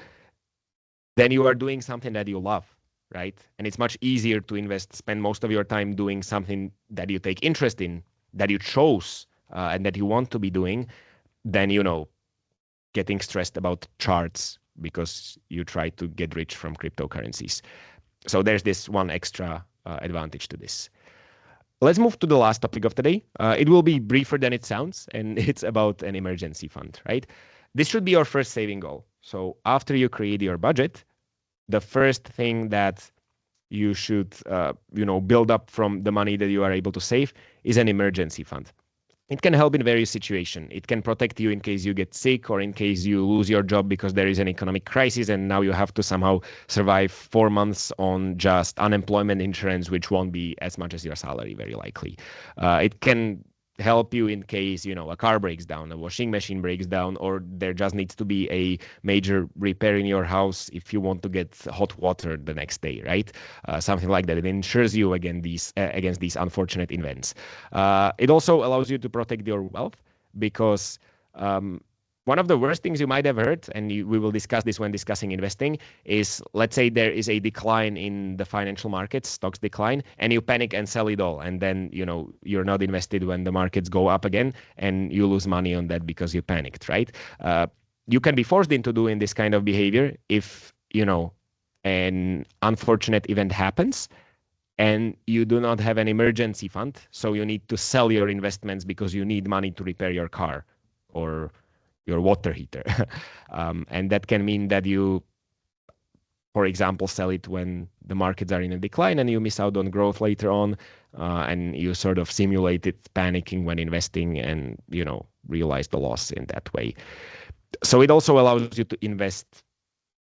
then you are doing something that you love, right? And it's much easier to spend most of your time doing something that you take interest in, that you chose, and that you want to be doing, than getting stressed about charts because you try to get rich from cryptocurrencies. So there's this one extra advantage to this. Let's move to the last topic of today. It will be briefer than it sounds, and it's about an emergency fund, right? This should be your first saving goal. So after you create your budget, the first thing that you should, build up from the money that you are able to save is an emergency fund. It can help in various situations. It can protect you in case you get sick or in case you lose your job because there is an economic crisis and now you have to somehow survive 4 months on just unemployment insurance, which won't be as much as your salary, very likely. It can help you in case a car breaks down, a washing machine breaks down, or there just needs to be a major repair in your house if you want to get hot water the next day, right? Something like that. It insures you against these unfortunate events. It also allows you to protect your wealth because one of the worst things you might have heard, and we will discuss this when discussing investing, is let's say there is a decline in the financial markets, stocks decline, and you panic and sell it all. And then, you're not invested when the markets go up again and you lose money on that because you panicked, right? You can be forced into doing this kind of behavior if, an unfortunate event happens and you do not have an emergency fund. So you need to sell your investments because you need money to repair your car or your water heater. And that can mean that you, for example, sell it when the markets are in a decline and you miss out on growth later on, and you sort of simulated panicking when investing and, realize the loss in that way. So it also allows you to invest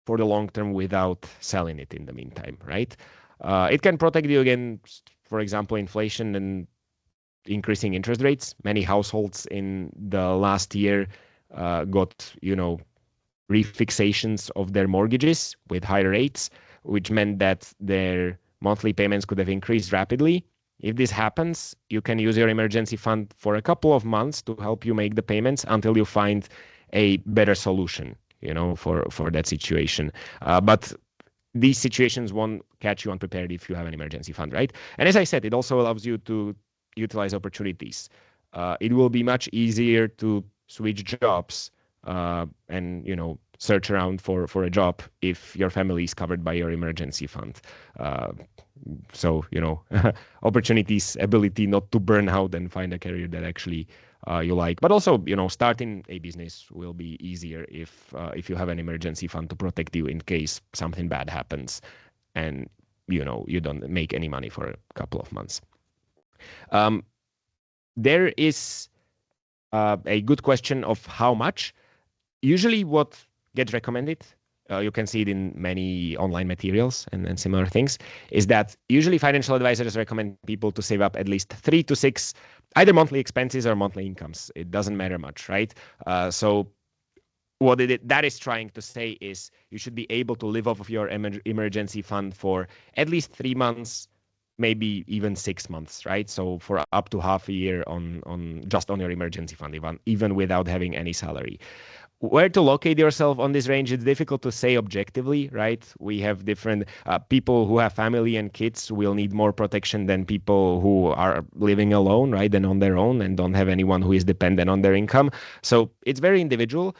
for the long term without selling it in the meantime, right? It can protect you against, for example, inflation and increasing interest rates. Many households in the last year got, refixations of their mortgages with higher rates, which meant that their monthly payments could have increased rapidly. If this happens, you can use your emergency fund for a couple of months to help you make the payments until you find a better solution, for that situation. But these situations won't catch you unprepared if you have an emergency fund, right? And as I said, it also allows you to utilize opportunities. It will be much easier to switch jobs and search around for a job if your family is covered by your emergency fund. So opportunities, ability not to burn out and find a career that actually you like. But also starting a business will be easier if you have an emergency fund to protect you in case something bad happens and you don't make any money for a couple of months. There is a good question of how much. Usually what gets recommended, you can see it in many online materials and similar things, is that usually financial advisors recommend people to save up at least 3 to 6 either monthly expenses or monthly incomes. It doesn't matter much, right? So what that is trying to say is you should be able to live off of your emergency fund for at least 3 months, maybe even 6 months, right? So for up to half a year on just on your emergency fund, even without having any salary. Where to locate yourself on this range, it's difficult to say objectively, right? We have different people who have family and kids will need more protection than people who are living alone, right? And on their own and don't have anyone who is dependent on their income. So it's very individual.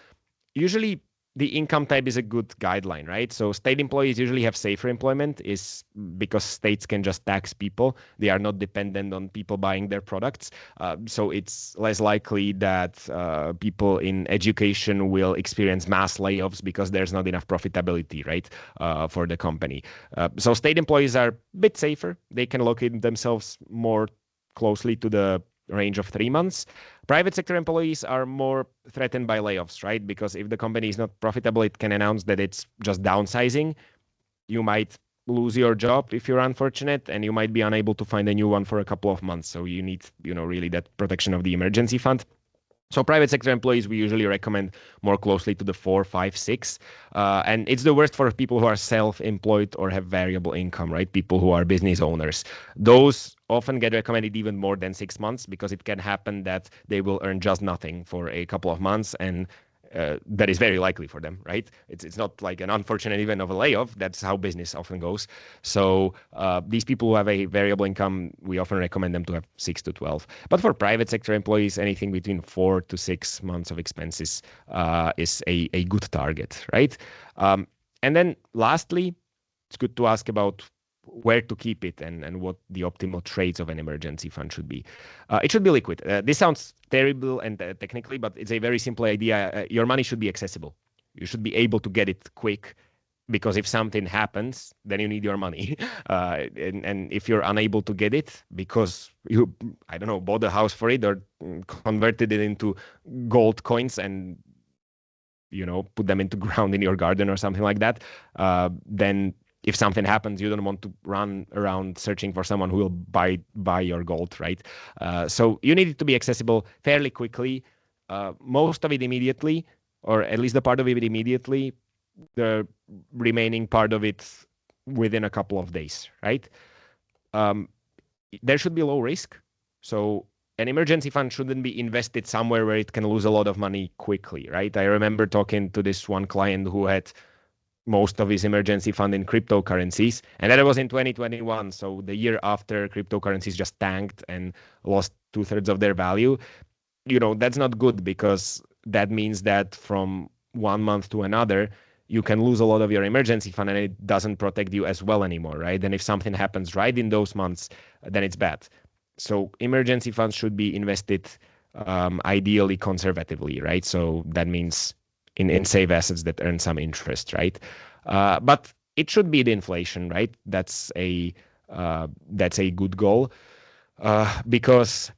Usually the income type is a good guideline, right? So state employees usually have safer employment is because states can just tax people. They are not dependent on people buying their products. So it's less likely that people in education will experience mass layoffs because there's not enough profitability, right, for the company. So state employees are a bit safer. They can locate themselves more closely to the range of 3 months. Private sector employees are more threatened by layoffs, right? Because if the company is not profitable, it can announce that it's just downsizing. You might lose your job if you're unfortunate, and you might be unable to find a new one for a couple of months. So you need, really that protection of the emergency fund. So private sector employees, we usually recommend more closely to the 4, 5, 6. And it's the worst for people who are self-employed or have variable income, right? People who are business owners. Those often get recommended even more than 6 months, because it can happen that they will earn just nothing for a couple of months, and that is very likely for them, right? It's not like an unfortunate event of a layoff. That's how business often goes. So these people who have a variable income, we often recommend them to have 6 to 12. But for private sector employees, anything between 4 to 6 months of expenses is a good target, right? And then lastly, it's good to ask about where to keep it and what the optimal trades of an emergency fund should be. It should be liquid. This sounds terrible and technically, but it's a very simple idea. Your money should be accessible. You should be able to get it quick, because if something happens, then you need your money. And if you're unable to get it because you, I don't know, bought a house for it or converted it into gold coins and put them into ground in your garden or something like that, then if something happens, you don't want to run around searching for someone who will buy your gold, right? So you need it to be accessible fairly quickly, most of it immediately, or at least the part of it immediately, the remaining part of it within a couple of days, right? There should be low risk. So an emergency fund shouldn't be invested somewhere where it can lose a lot of money quickly, right? I remember talking to this one client who had most of his emergency fund in cryptocurrencies, and that was in 2021. So the year after, cryptocurrencies just tanked and lost 2/3 of their value. That's not good, because that means that from one month to another, you can lose a lot of your emergency fund, and it doesn't protect you as well anymore, right? And if something happens right in those months, then it's bad. So emergency funds should be invested ideally conservatively, right? So that means in safe assets that earn some interest, right? But it should beat inflation, right? That's a good goal, because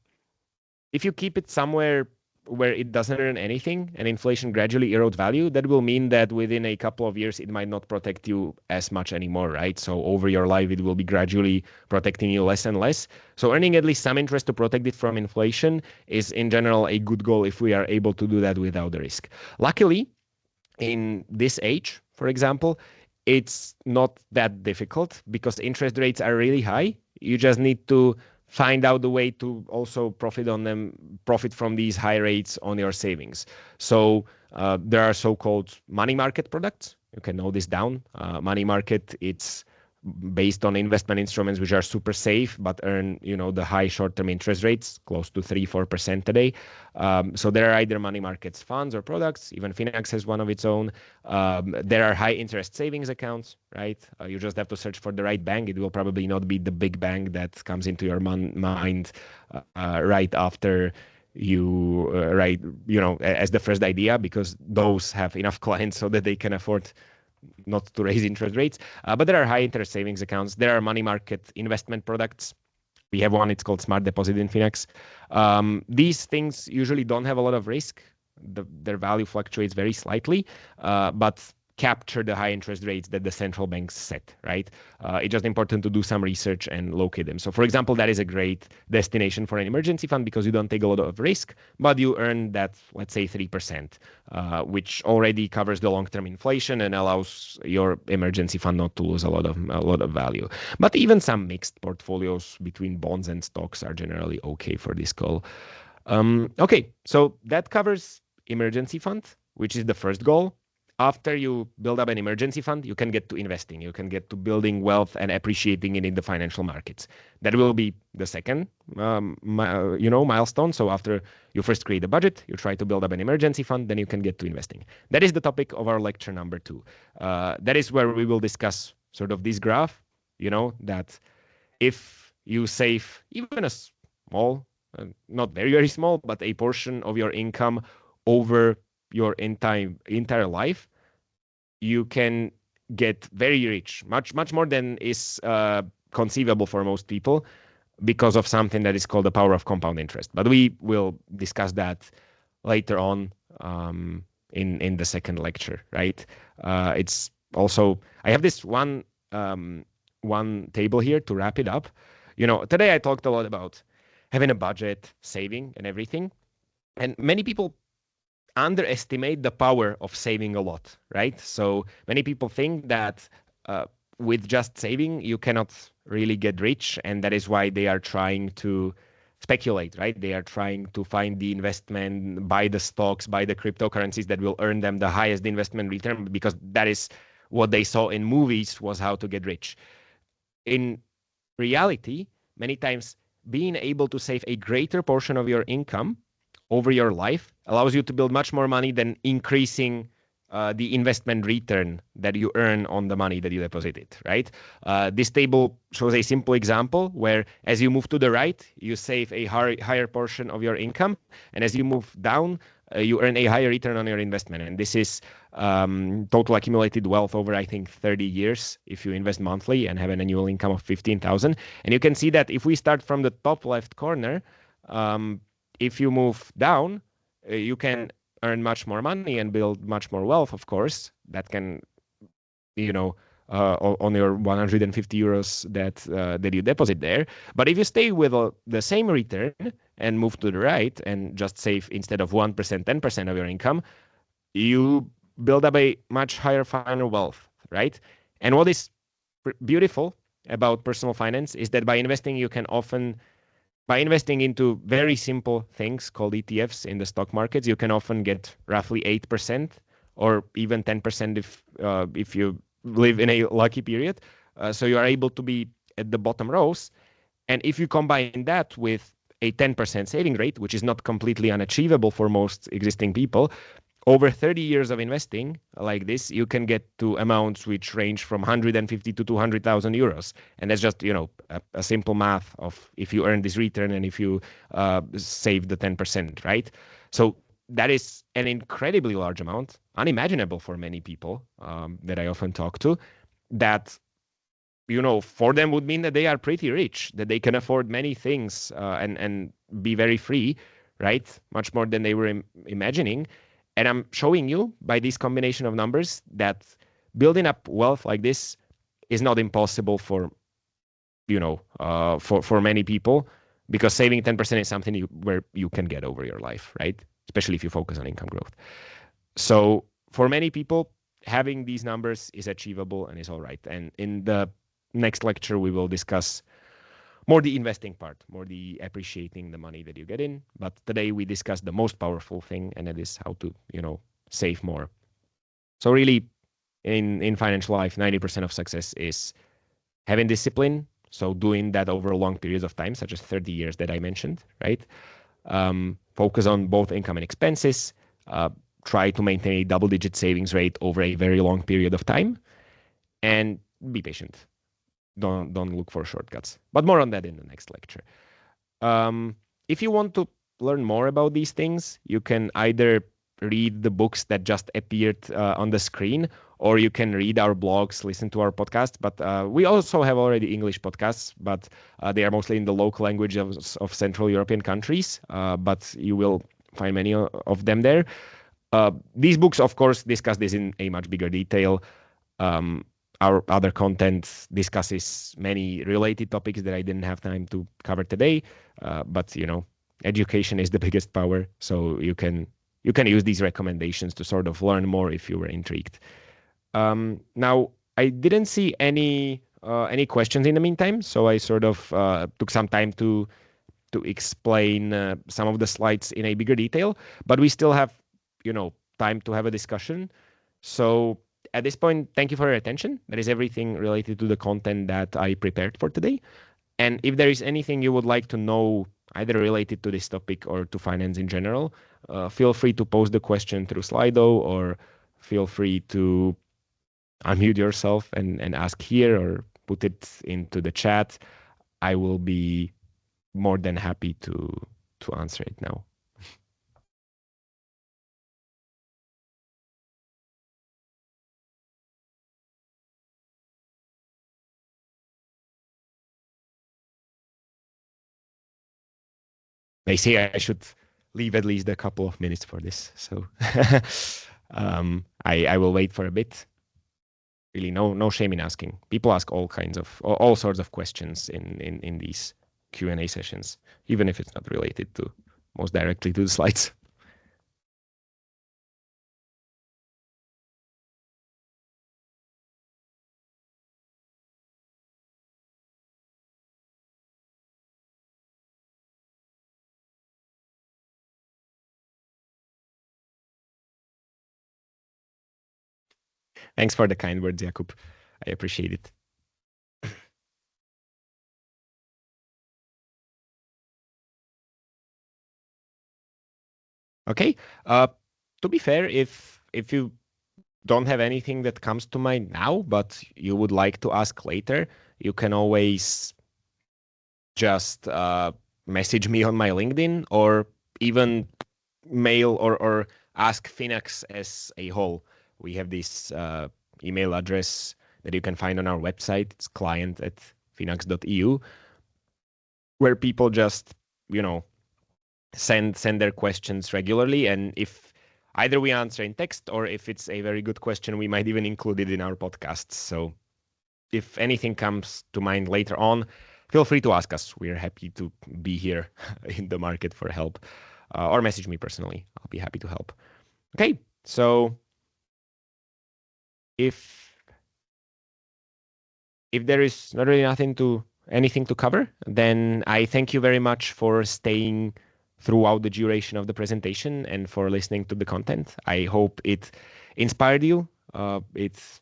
if you keep it somewhere where it doesn't earn anything and inflation gradually erodes value, that will mean that within a couple of years, it might not protect you as much anymore, right? So over your life, it will be gradually protecting you less and less. So earning at least some interest to protect it from inflation is in general a good goal if we are able to do that without the risk. Luckily, in this age, for example, it's not that difficult because interest rates are really high. You just need to find out the way to also profit from these high rates on your savings. So there are so-called money market products. You can note this down. Money market, it's based on investment instruments which are super safe but earn the high short-term interest rates, close to 3-4% today. So there are either money markets funds or products. Even Finax has one of its own. There are high interest savings accounts, right? You just have to search for the right bank. It will probably not be the big bank that comes into your mind right after you as the first idea, because those have enough clients so that they can afford not to raise interest rates. But there are high interest savings accounts. There are money market investment products. We have one, it's called Smart Deposit in Finax. These things usually don't have a lot of risk. Their value fluctuates very slightly, but capture the high interest rates that the central banks set, right? It's just important to do some research and locate them. So for example, that is a great destination for an emergency fund because you don't take a lot of risk, but you earn that, let's say 3%, which already covers the long-term inflation and allows your emergency fund not to lose a lot of value. But even some mixed portfolios between bonds and stocks are generally okay for this goal. Okay, so that covers emergency fund, which is the first goal. After you build up an emergency fund, you can get to investing. You can get to building wealth and appreciating it in the financial markets. That will be the second, milestone. So after you first create a budget, you try to build up an emergency fund, then you can get to investing. That is the topic of our lecture number 2. That is where we will discuss sort of this graph, that if you save even a small, not very, very small, but a portion of your income over your entire life, you can get very rich, much more than is conceivable for most people. because of something that is called the power of compound interest. But we will discuss that later on in the second lecture, right? It's also I have this one table here to wrap it up. Today I talked a lot about having a budget, saving, and everything, and many people underestimate the power of saving a lot, right? So many people think that uh, with just saving, you cannot really get rich. And that is why they are trying to speculate, right? They are trying to find the investment, buy the stocks, buy the cryptocurrencies that will earn them the highest investment return, because that is what they saw in movies was how to get rich. In reality, many times being able to save a greater portion of your income over your life allows you to build much more money than increasing the investment return that you earn on the money that you deposited, right? This table shows a simple example where as you move to the right, you save a higher portion of your income. And as you move down, you earn a higher return on your investment. And this is total accumulated wealth over, I think, 30 years if you invest monthly and have an annual income of 15,000. And you can see that if we start from the top left corner, if you move down, you can earn much more money and build much more wealth, of course. That can, on your 150 euros that you deposit there. But if you stay with the same return and move to the right and just save instead of 1%, 10% of your income, you build up a much higher final wealth, right? And what is beautiful about personal finance is that by investing, you can often by investing into very simple things called ETFs in the stock markets, you can often get roughly 8% or even 10% if you live in a lucky period. So you are able to be at the bottom rows. And if you combine that with a 10% saving rate, which is not completely unachievable for most existing people, over 30 years of investing like this, you can get to amounts which range from 150 to 200,000 euros. And that's just, a simple math of if you earn this return and if you save the 10%, right? So that is an incredibly large amount, unimaginable for many people that I often talk to, that for them would mean that they are pretty rich, that they can afford many things and be very free, right? Much more than they were imagining. And I'm showing you by this combination of numbers that building up wealth like this is not impossible for, for many people, because saving 10% is something where you can get over your life, right? Especially if you focus on income growth. So for many people, having these numbers is achievable and is all right. And in the next lecture, we will discuss more the investing part, more the appreciating the money that you get in. But today we discuss the most powerful thing, and that is how to, save more. So really, in financial life, 90% of success is having discipline. So doing that over long periods of time, such as 30 years that I mentioned, right? Focus on both income and expenses. Try to maintain a double-digit savings rate over a very long period of time, and be patient. Don't look for shortcuts. But more on that in the next lecture. If you want to learn more about these things, you can either read the books that just appeared on the screen, or you can read our blogs, listen to our podcasts. But we also have already English podcasts, but they are mostly in the local language of Central European countries. But you will find many of them there. These books, of course, discuss this in a much bigger detail. Our other content discusses many related topics that I didn't have time to cover today. But education is the biggest power, so you can use these recommendations to sort of learn more if you were intrigued. Now, I didn't see any questions in the meantime, so I sort of took some time to explain some of the slides in a bigger detail. But we still have time to have a discussion. So at this point, thank you for your attention. That is everything related to the content that I prepared for today. And if there is anything you would like to know, either related to this topic or to finance in general, feel free to post the question through Slido, or feel free to unmute yourself and ask here, or put it into the chat. I will be more than happy to answer it now. they say I should leave at least a couple of minutes for this. So I will wait for a bit. Really, no shame in asking. People ask all sorts of questions in these Q&A sessions, even if it's not related to most directly to the slides. Thanks for the kind words, Jakub. I appreciate it. Okay. To be fair, if you don't have anything that comes to mind now, but you would like to ask later, you can always just message me on my LinkedIn or even mail or ask Finax as a whole. We have this email address that you can find on our website. It's client@finax.eu, where people just, send their questions regularly. And if either we answer in text or if it's a very good question, we might even include it in our podcasts. So if anything comes to mind later on, feel free to ask us. We're happy to be here in the market for help, or message me personally. I'll be happy to help. Okay, so if there is not really anything to cover, then I thank you very much for staying throughout the duration of the presentation and for listening to the content. I hope it inspired you. It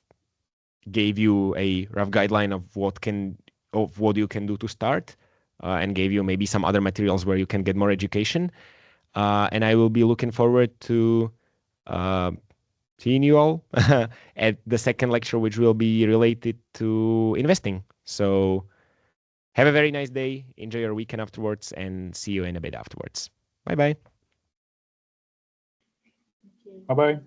gave you a rough guideline of what you can do to start, and gave you maybe some other materials where you can get more education. And I will be looking forward to seeing you all at the second lecture, which will be related to investing. So have a very nice day. Enjoy your weekend afterwards, and see you in a bit afterwards. Bye bye. Bye bye.